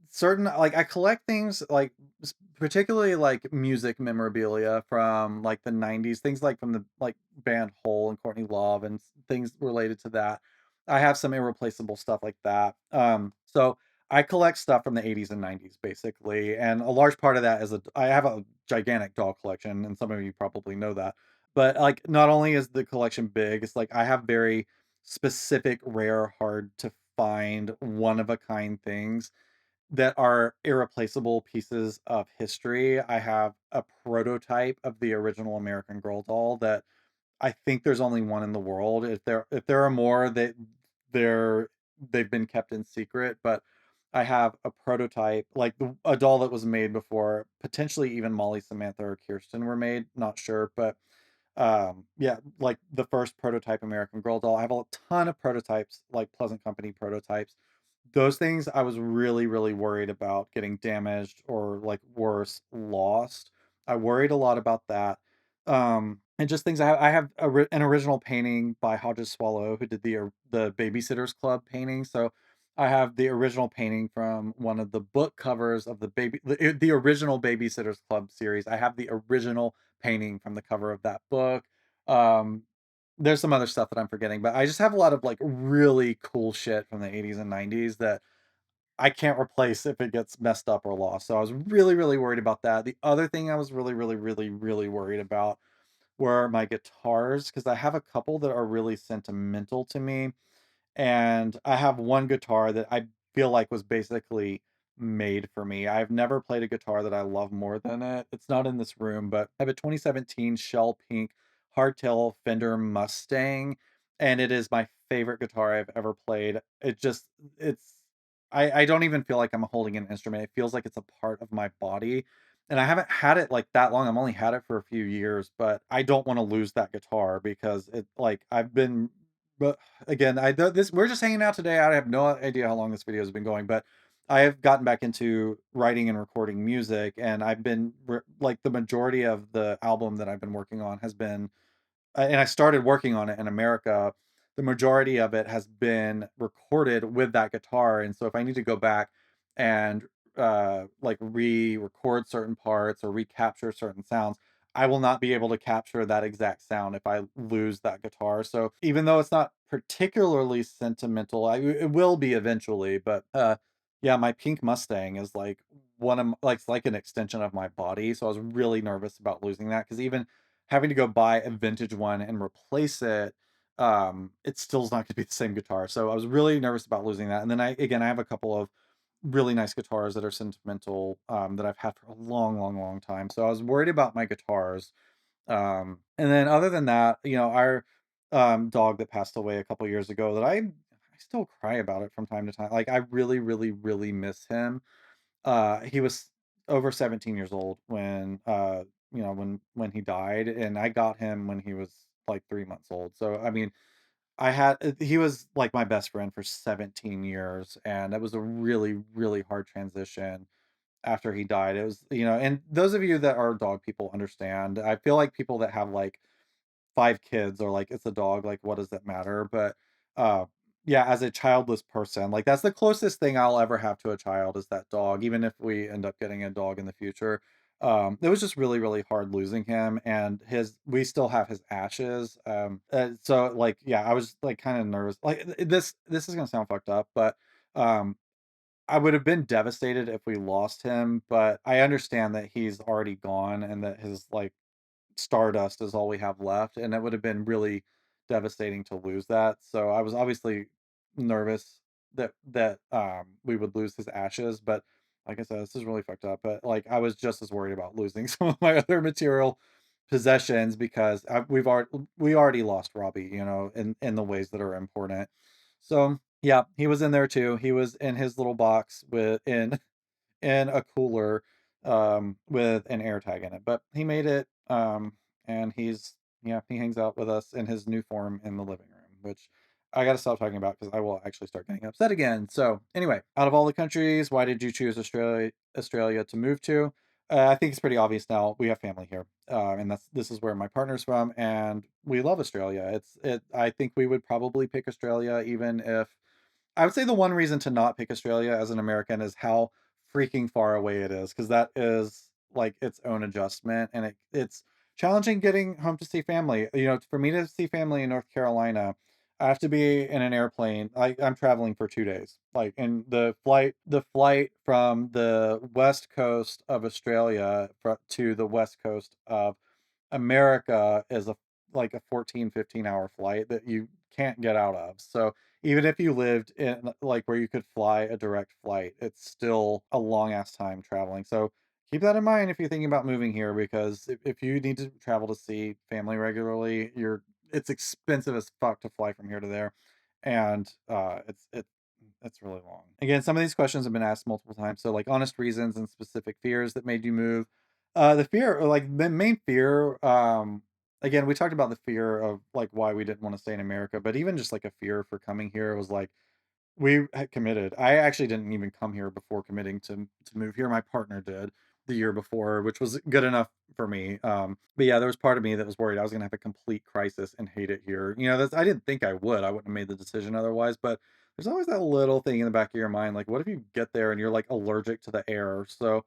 certain like I collect things like particularly like music memorabilia from like the 90s, things like from the like band Hole and Courtney Love and things related to that. I have some irreplaceable stuff like that. So I collect stuff from the 80s and 90s basically, and a large part of that is I have a gigantic doll collection, and some of you probably know that. But, like, not only is the collection big, it's like I have very specific, rare, hard to find, one of a kind things that are irreplaceable pieces of history. I have a prototype of the original American Girl doll that I think there's only one in the world. If there are more, they've been kept in secret, but I have a prototype, like a doll that was made before potentially even Molly, Samantha, or Kirsten were made. Not sure, but yeah, like the first prototype American Girl doll. I have a ton of prototypes, like Pleasant Company prototypes. Those things I was really, really worried about getting damaged or like worse, lost. I worried a lot about that. And just things I have an original painting by Hodges Swallow who did the Babysitters Club painting. So I have the original painting from one of the book covers of the original Babysitters Club series. I have the original painting from the cover of that book. Um, there's some other stuff that I'm forgetting, but I just have a lot of like really cool shit from the 80s and 90s that I can't replace if it gets messed up or lost. So I was really, really worried about that. The other thing I was really, really, really, really worried about were my guitars because I have a couple that are really sentimental to me, and I have one guitar that I feel like was basically made for me. I've never played a guitar that I love more than it. It's not in this room, but I have a 2017 shell pink hardtail Fender Mustang, and it is my favorite guitar I've ever played. It's I don't even feel like I'm holding an instrument. It feels like it's a part of my body. And I haven't had it like that long. I've only had it for a few years, but I don't want to lose that guitar because it like I've been but again, this we're just hanging out today. I have no idea how long this video has been going, but I have gotten back into writing and recording music, and like the majority of the album that I've been working on has been and I started working on it in America. The majority of it has been recorded with that guitar, and so if I need to go back and like re-record certain parts or recapture certain sounds, I will not be able to capture that exact sound if I lose that guitar. So even though it's not particularly sentimental, it will be eventually. But yeah, my pink Mustang is like like it's like an extension of my body. So I was really nervous about losing that because even having to go buy a vintage one and replace it, it still's not gonna be the same guitar. So I was really nervous about losing that. And then I have a couple of really nice guitars that are sentimental, that I've had for a long, long, long time. So I was worried about my guitars. And then other than that, our dog that passed away a couple years ago that I still cry about it from time to time. Like I really, really, really miss him. He was over 17 years old when when he died, and I got him when he was like 3 months old. So I mean, he was like my best friend for 17 years, and it was a really, really hard transition after he died. It was, and those of you that are dog people understand. I feel like people that have like 5 kids are like, "It's a dog, like, what does that matter?" But, uh, yeah, as a childless person, like, that's the closest thing I'll ever have to a child is that dog, even if we end up getting a dog in the future. It was just really, really hard losing him, and his we still have his ashes, so, like, yeah, I was, like, kinda nervous. Like, this is gonna sound fucked up, but, um, I would have been devastated if we lost him, but I understand that he's already gone and that his, like, stardust is all we have left, and it would have been really devastating to lose that. So I was obviously nervous that we would lose his ashes, but like I said, this is really fucked up. But like I was just as worried about losing some of my other material possessions because we already lost Robbie, in the ways that are important. So yeah, he was in there too. He was in his little box in a cooler, with an air tag in it. But he made it, and he hangs out with us in his new form in the living room, which I got to stop talking about because I will actually start getting upset again. So anyway, out of all the countries, why did you choose Australia to move to? I think it's pretty obvious now. We have family here, and this is where my partner's from, and we love Australia. I think we would probably pick Australia even if I would say the one reason to not pick Australia as an American is how freaking far away it is, because that is like its own adjustment, and it's challenging getting home to see family. For me to see family in North Carolina, I have to be in an airplane. I'm traveling for 2 days. Like, and the flight from the west coast of Australia to the west coast of America is like a 14-15 hour flight that you can't get out of. So even if you lived in like where you could fly a direct flight, it's still a long ass time traveling. So keep that in mind if you're thinking about moving here, because if you need to travel to see family regularly, it's expensive as fuck to fly from here to there. And it's really long. Again, some of these questions have been asked multiple times. So like honest reasons and specific fears that made you move. The fear, or like the main fear, again, we talked about the fear of like why we didn't want to stay in America, but even just like a fear for coming here was like we had committed. I actually didn't even come here before committing to move here. My partner did the year before, which was good enough for me. But yeah, there was part of me that was worried I was gonna have a complete crisis and hate it here. I didn't think I would. I wouldn't have made the decision otherwise, but there's always that little thing in the back of your mind, like, what if you get there and you're like allergic to the air? So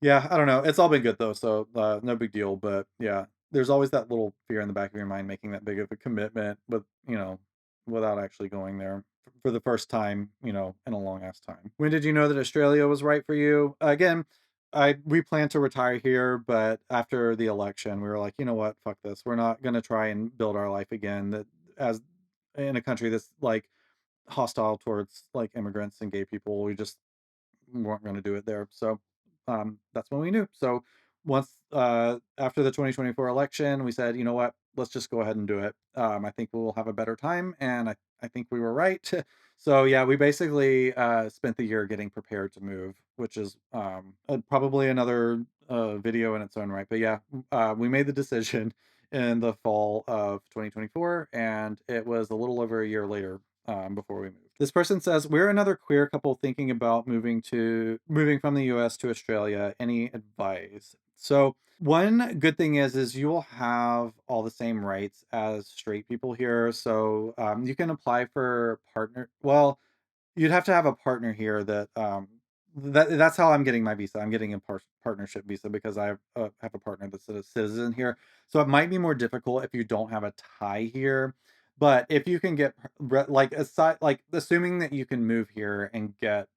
yeah, I don't know. It's all been good though, so, no big deal, but yeah, there's always that little fear in the back of your mind making that big of a commitment without actually going there for the first time, in a long ass time. When did you know that Australia was right for you? Again, we plan to retire here, but after the election, we were like, "You know what? Fuck this. We're not gonna try and build our life again that as in a country that's, like, hostile towards, like, immigrants and gay people. We just weren't going to do it there. So that's when we knew. So once after the 2024 election, we said, you know what, let's just go ahead and do it. I think we'll have a better time, and I think we were right. So yeah, we basically spent the year getting prepared to move, which is probably another video in its own right. But yeah, we made the decision in the fall of 2024, and it was a little over a year later before we moved. This person says, "We're another queer couple thinking about moving from the US to Australia. Any advice?" So, one good thing is you will have all the same rights as straight people here. So, you can apply for partner. Well, you'd have to have a partner here that's how I'm getting my visa. I'm getting a partnership visa because have a partner that's a citizen here. So it might be more difficult if you don't have a tie here. But if you can get like aside like assuming that you can move here and get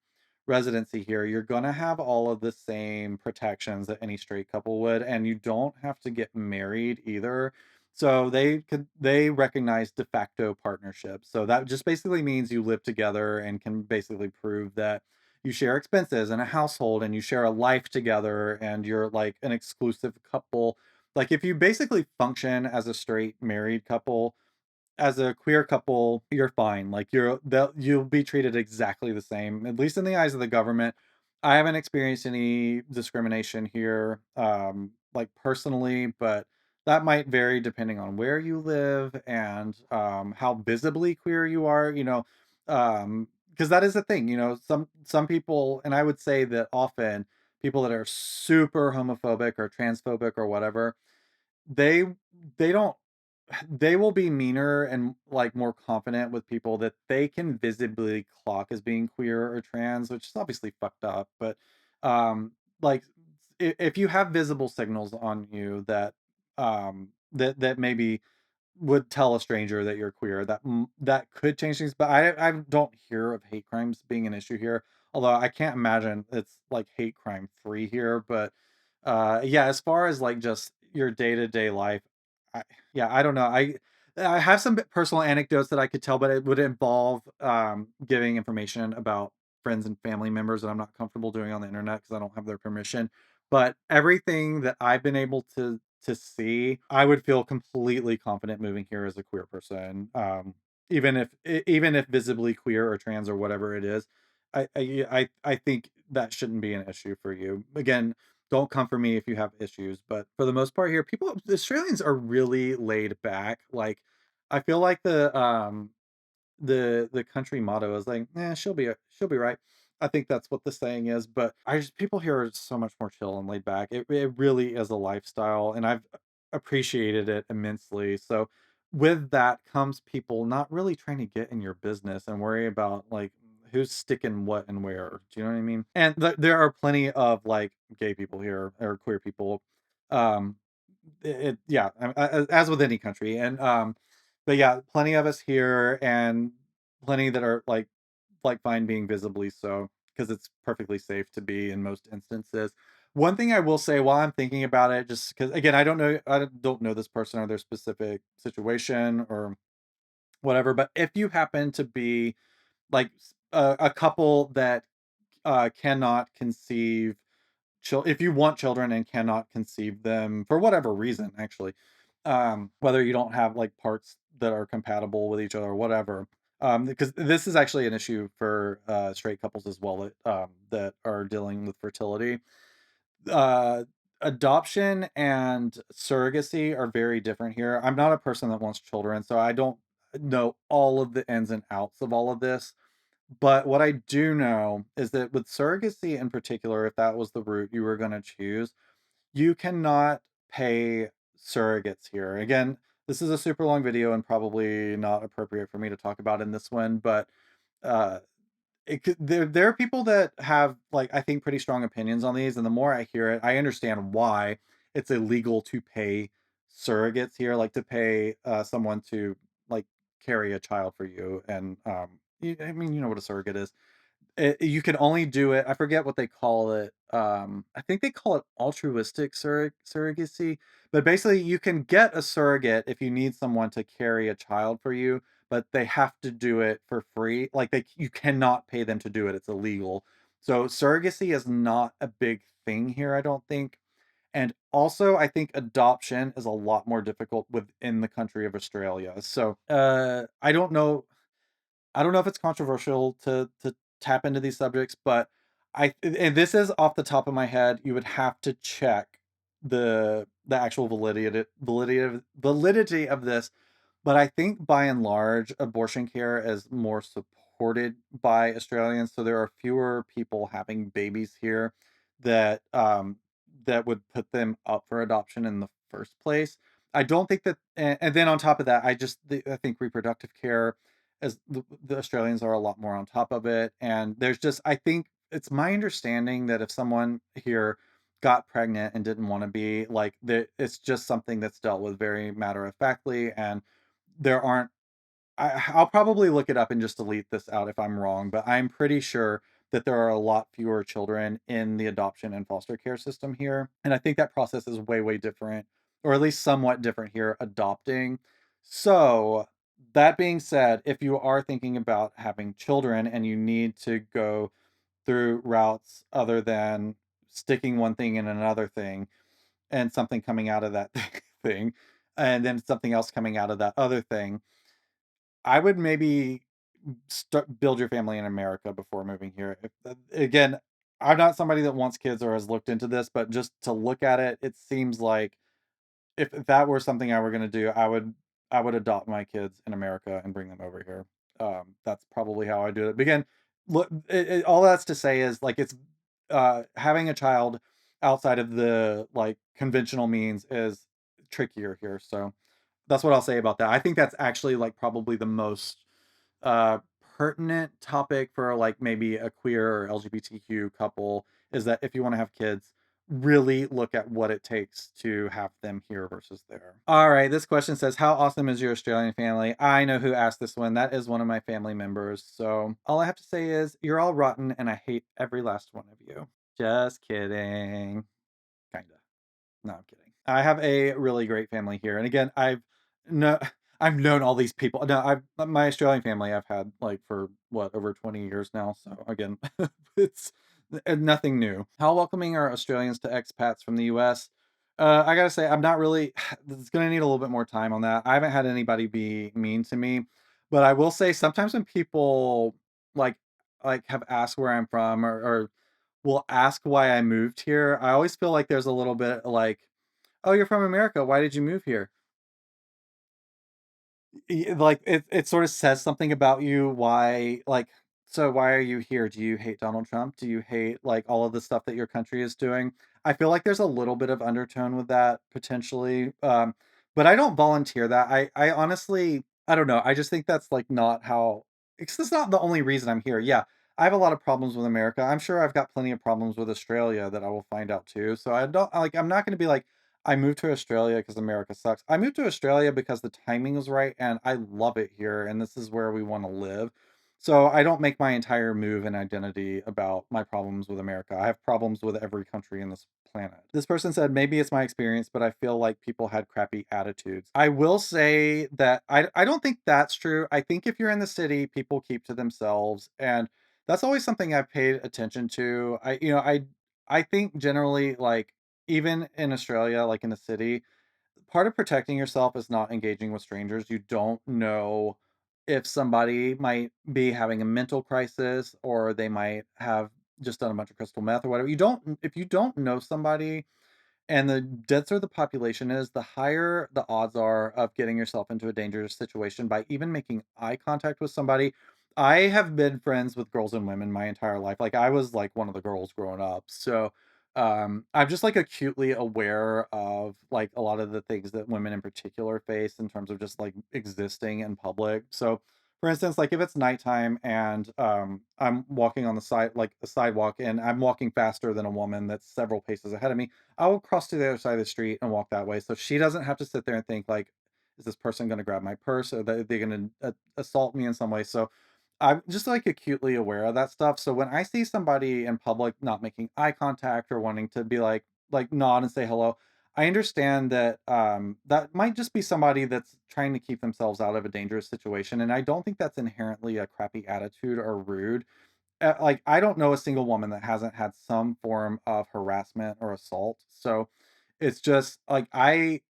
residency here, you're gonna have all of the same protections that any straight couple would, and you don't have to get married either. So they recognize de facto partnership. So that just basically means you live together and can basically prove that you share expenses in a household and you share a life together and you're like an exclusive couple. Like if you basically function as a straight married couple, as a queer couple, you're fine. Like you'll be treated exactly the same, at least in the eyes of the government. I haven't experienced any discrimination here, like personally, but that might vary depending on where you live and how visibly queer you are. Because that is a thing. Some people, and I would say that often people that are super homophobic or transphobic or whatever, they they don't they will be meaner and, like, more confident with people that they can visibly clock as being queer or trans, which is obviously fucked up, but, like, if you have visible signals on you that maybe would tell a stranger that you're queer, that could change things, but I don't hear of hate crimes being an issue here, although I can't imagine it's, like, hate crime free here, but, yeah, as far as, like, just your day-to-day life, I yeah, I don't know, I have some personal anecdotes that I could tell, but it would involve, giving information about friends and family members that I'm not comfortable doing on the internet because I don't have their permission, but everything that I've been able to see, I would feel completely confident moving here as a queer person, even if visibly queer or trans or whatever it is. I think that shouldn't be an issue for you. Again, don't come for me if you have issues, but for the most part here, the Australians are really laid back. Like, I feel like the country motto is like, "Eh, she'll be right." I think that's what the saying is, but I just people here are so much more chill and laid back. It really is a lifestyle, and I've appreciated it immensely. So with that comes people not really trying to get in your business and worry about like who's sticking what and where. Do you know what I mean? And there are plenty of like gay people here or queer people. Um, yeah, as with any country, and but yeah, plenty of us here, and plenty that are like fine being visibly so because it's perfectly safe to be in most instances. One thing I will say while I'm thinking about it, just because again, I don't know this person or their specific situation or whatever, but if you happen to be like a couple that cannot conceive if you want children and cannot conceive them for whatever reason, actually, whether you don't have like parts that are compatible with each other or whatever, because this is actually an issue for straight couples as well that are dealing with fertility. Uh, Adoption and surrogacy are very different here. I'm not a person that wants children, so I don't know all of the ins and outs of all of this. But what I do know is that with surrogacy in particular, if that was the route you were going to choose, you cannot pay surrogates here. Again, this is a super long video and probably not appropriate for me to talk about in this one, but uh, there are people that have like I think pretty strong opinions on these, and the more I hear it, I understand why it's illegal to pay surrogates here, like to pay someone to like carry a child for you, and I mean you know what a surrogate is. You can only do it I forget what they call it, I think they call it altruistic surrogacy, but basically, you can get a surrogate if you need someone to carry a child for you, but they have to do it for free, like, you cannot pay them to do it, it's illegal. So, surrogacy is not a big thing here, I don't think, and also, I think adoption is a lot more difficult within the country of Australia, so, I don't know if it's controversial to tap into these subjects, but and this is off the top of my head, you would have to check the actual validity of this, but I think by and large, abortion care is more supported by Australians, so there are fewer people having babies here that that would put them up for adoption in the first place. I don't think that, and then on top of that, I think reproductive care as the Australians are a lot more on top of it. And there's just, I think it's my understanding that if someone here got pregnant and didn't want to be like that, it's just something that's dealt with very matter of factly. And there aren't, I'll probably look it up and just delete this out if I'm wrong, but I'm pretty sure that there are a lot fewer children in the adoption and foster care system here. And I think that process is way, way different or at least somewhat different here, adopting. So, that being said, if you are thinking about having children and you need to go through routes other than sticking one thing in another thing and something coming out of that thing, and then something else coming out of that other thing, I would maybe start build your family in America before moving here. If, again, I'm not somebody that wants kids or has looked into this, but just to look at it, it seems like if that were something I were gonna do, I would adopt my kids in America and bring them over here. That's probably how I do it. But again, look, all that's to say is like having a child outside of the like conventional means is trickier here. So that's what I'll say about that. I think that's actually like probably the most uh pertinent topic for like maybe a queer or LGBTQ couple is that if you want to have kids, really look at what it takes to have them here versus there. All right, this question says, how awesome is your Australian family? I know who asked this one. That is one of my family members. So all I have to say is, you're all rotten and I hate every last one of you. Just kidding. Kinda. No, I'm kidding. I have a really great family here, and again, no I've known all these people. No, I've my Australian family I've had, like, for, what, over 20 years now, so again, it's nothing new. How welcoming are Australians to expats from the US? I gotta say, I'm not really it's gonna need a little bit more time on that. I haven't had anybody be mean to me, but I will say sometimes when people, like have asked where I'm from or will ask why I moved here, I always feel like there's a little bit like, "Oh, you're from America. Why did you move here?" Like it sort of says something about you. Why, like, so why are you here? Do you hate Donald Trump? Do you hate like all of the stuff that your country is doing? I feel like there's a little bit of undertone with that potentially. But I don't volunteer that. I honestly I don't know. I just think that's like not how it's that's not the only reason I'm here. Yeah, I have a lot of problems with America. I'm sure I've got plenty of problems with Australia that I will find out too. So I don't like I'm not going to be like I moved to Australia because America sucks. I moved to Australia because the timing was right and I love it here and this is where we want to live. So I don't make my entire move and identity about my problems with America. I have problems with every country in this planet. This person said maybe it's my experience, but I feel like people had crappy attitudes. I will say that I don't think that's true. I think if you're in the city, people keep to themselves and that's always something I've paid attention to. I think generally like even in Australia, like in the city, part of protecting yourself is not engaging with strangers. You don't know if somebody might be having a mental crisis or they might have just done a bunch of crystal meth or whatever. If you don't know somebody, and the denser the population is, the higher the odds are of getting yourself into a dangerous situation by even making eye contact with somebody. I have been friends with girls and women my entire life. Like I was like one of the girls growing up. So I'm just like acutely aware of like a lot of the things that women in particular face in terms of just like existing in public. So for instance, like if it's nighttime and I'm walking on the side like the sidewalk and I'm walking faster than a woman that's several paces ahead of me, I will cross to the other side of the street and walk that way, so she doesn't have to sit there and think like, "Is this person gonna grab my purse? Or they're gonna assault me in some way?" So I'm just like acutely aware of that stuff. So when I see somebody in public not making eye contact or wanting to be like nod and say hello, I understand that that might just be somebody that's trying to keep themselves out of a dangerous situation, and I don't think that's inherently a crappy attitude or rude. Like, I don't know a single woman that hasn't had some form of harassment or assault. So it's just like I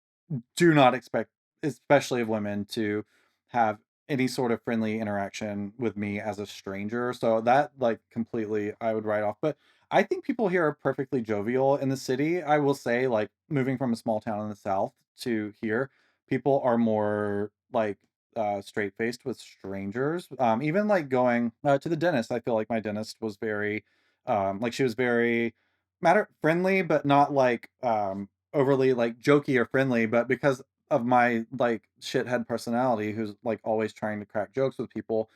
do not expect, especially of women, to have any sort of friendly interaction with me as a stranger. So that like completely I would write off. But I think people here are perfectly jovial in the city. I will say, like moving from a small town in the south to here, people are more like straight faced with strangers. Even like going to the dentist, I feel like my dentist was very like she was very matter friendly, but not like overly like jokey or friendly, but because of my like shithead personality, who's like always trying to crack jokes with people,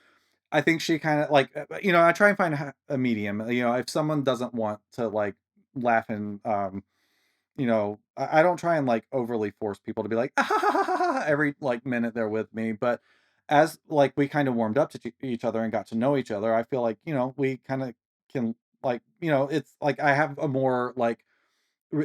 I think she kind of like I try and find a medium. If someone doesn't want to like laugh and I don't try and like overly force people to be like "Ah, ha, ha, ha, ha," every like minute they're with me, but as like we kind of warmed up to each other and got to know each other, I feel like we kind of can like it's like I have a more like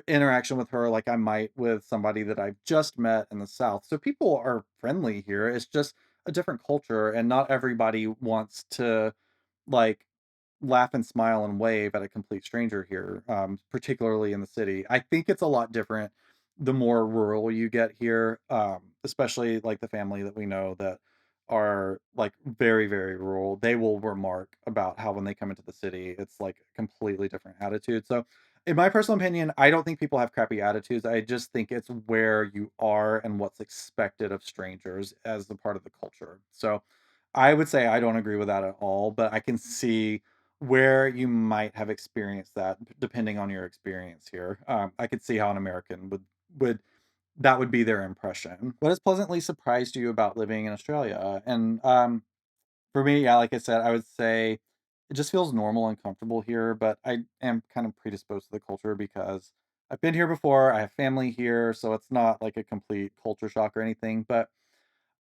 interaction with her like I might with somebody that I've just met in the South. So people are friendly here. It's just a different culture, and not everybody wants to like laugh and smile and wave at a complete stranger here, particularly in the city. I think it's a lot different the more rural you get here, especially like the family that we know that are like very, very rural. They will remark about how when they come into the city, it's like a completely different attitude. So, in my personal opinion, I don't think people have crappy attitudes. I just think it's where you are and what's expected of strangers as a part of the culture. So, I would say I don't agree with that at all, but I can see where you might have experienced that depending on your experience here. I could see how an American would that would be their impression. What has pleasantly surprised you about living in Australia? And for me, yeah, like I said, I would say it just feels normal and comfortable here, but I am kind of predisposed to the culture because I've been here before. I have family here, so it's not like a complete culture shock or anything. But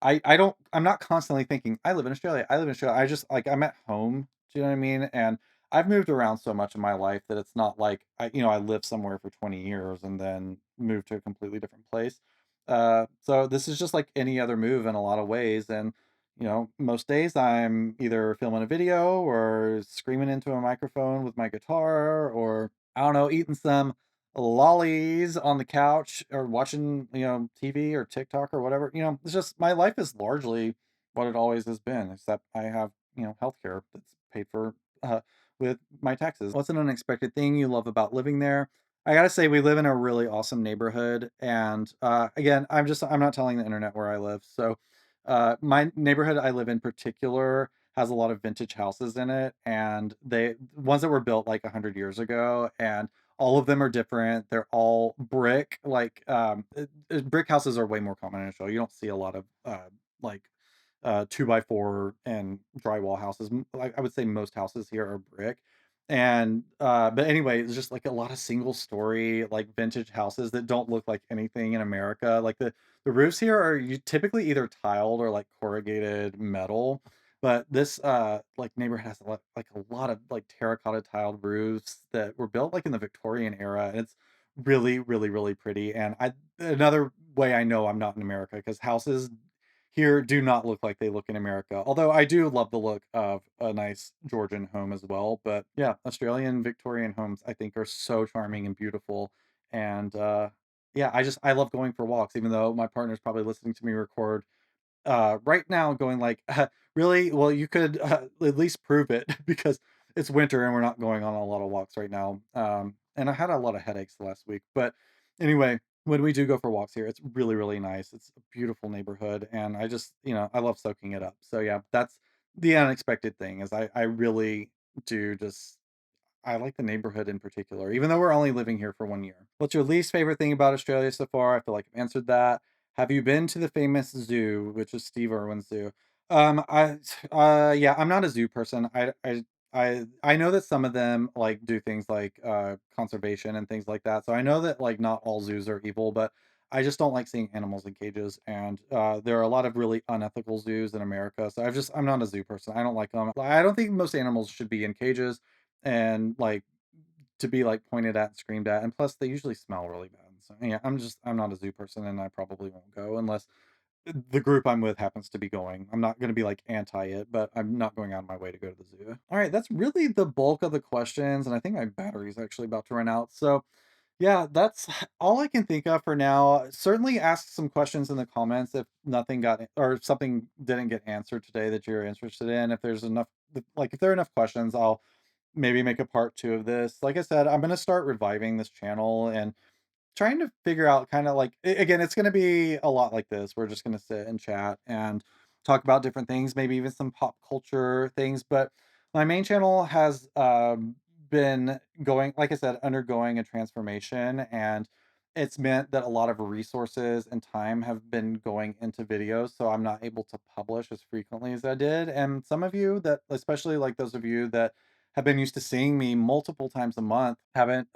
I'm not constantly thinking, "I live in Australia, I live in Australia." I just like, I'm at home, do you know what I mean? And I've moved around so much in my life that it's not like I lived somewhere for 20 years and then moved to a completely different place. So this is just like any other move in a lot of ways, and, most days I'm either filming a video or screaming into a microphone with my guitar or, I don't know, eating some lollies on the couch or watching, TV or TikTok or whatever. It's just my life is largely what it always has been, except I have, healthcare that's paid for with my taxes. What's an unexpected thing you love about living there? I gotta say, we live in a really awesome neighborhood, and again, I'm not telling the internet where I live. So, my neighborhood I live in particular has a lot of vintage houses in it, and they ones that were built like 100 years ago, and all of them are different. They're all brick. Like, brick houses are way more common in Australia. You don't see a lot of like 2 by 4 and drywall houses. Like I would say most houses here are brick. And but anyway, it's just like a lot of single story like vintage houses that don't look like anything in America. Like the roofs here are typically either tiled or like corrugated metal. But this like neighborhood has a lot of like terracotta tiled roofs that were built like in the Victorian era, and it's really, really, really pretty. And I another way I know I'm not in America because houses here do not look like they look in America. Although I do love the look of a nice Georgian home as well. But yeah, Australian Victorian homes I think are so charming and beautiful. And yeah, I love going for walks, even though my partner's probably listening to me record right now going like, "Really? Well, you could, at least prove it because it's winter and we're not going on a lot of walks right now." And I had a lot of headaches last week, but anyway, when we do go for walks here, it's really, really nice. It's a beautiful neighborhood, and I just, I love soaking it up. So yeah, that's the unexpected thing is I really do just I like the neighborhood in particular, even though we're only living here for 1 year. What's your least favorite thing about Australia so far? I feel like I've answered that. Have you been to the famous zoo, which is Steve Irwin Zoo? Yeah, I'm not a zoo person. I know that some of them like do things like conservation and things like that. So I know that like not all zoos are evil, but I just don't like seeing animals in cages. And there are a lot of really unethical zoos in America. So I'm not a zoo person. I don't like them. I don't think most animals should be in cages and like to be like pointed at and screamed at, and plus they usually smell really bad. So yeah, I'm not a zoo person, and I probably won't go unless the group I'm with happens to be going. I'm not going to be like anti it, but I'm not going out of my way to go to the zoo. All right, that's really the bulk of the questions, and I think my battery's actually about to run out. So yeah, that's all I can think of for now. Certainly ask some questions in the comments if nothing got or if something didn't get answered today that you're interested in. If there's enough, like if there are enough questions, I'll maybe make a part 2 of this. Like I said, I'm gonna start reviving this channel and trying to figure out kinda like again, it's gonna be a lot like this. We're just gonna sit and chat and talk about different things, maybe even some pop culture things, but my main channel has, been going like I said, undergoing a transformation, and it's meant that a lot of resources and time have been going into videos, so I'm not able to publish as frequently as I did, and some of you that especially, like, those of you that have been used to seeing me multiple times a month haven't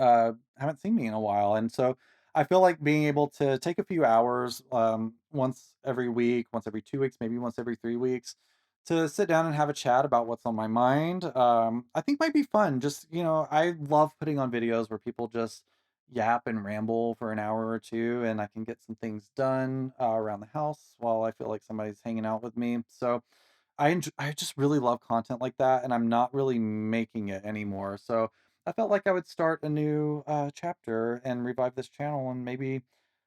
seen me in a while, and so I feel like being able to take a few hours, once every week, once every 2 weeks, maybe once every 3 weeks, to sit down and have a chat about what's on my mind, I think might be fun. Just, I love putting on videos where people just yap and ramble for an hour or two, and I can get some things done around the house while I feel like somebody's hanging out with me. So I just really love content like that, and I'm not really making it anymore. So I felt like I would start a new chapter and revive this channel, and maybe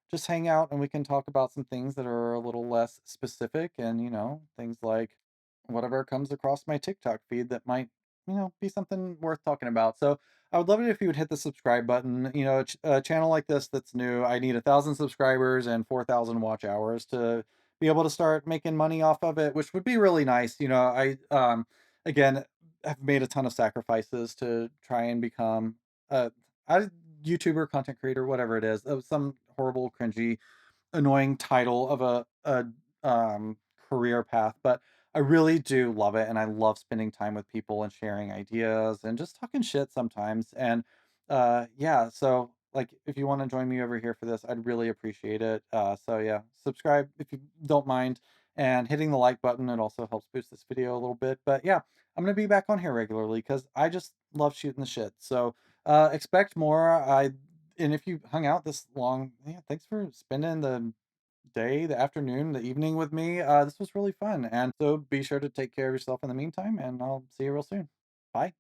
just hang out and we can talk about some things that are a little less specific, and things like whatever comes across my TikTok feed that might be something worth talking about. So I would love it if you would hit the subscribe button. A channel like this that's new, I need 1,000 subscribers and 4,000 watch hours to be able to start making money off of it, which would be really nice. Again, have made a ton of sacrifices to try and become a, a YouTuber, content creator, whatever it is, of some horrible, cringy, annoying title of a career path, but I really do love it, and I love spending time with people and sharing ideas and just talking shit sometimes. And yeah, so like if you want to join me over here for this, I'd really appreciate it. So yeah, subscribe if you don't mind, and hitting the like button. It also helps boost this video a little bit. But yeah, I'm gonna be back on here regularly because I just love shooting the shit. So expect more. And if you hung out this long, yeah, thanks for spending the day, the afternoon, the evening with me. This was really fun. And so be sure to take care of yourself in the meantime, and I'll see you real soon. Bye.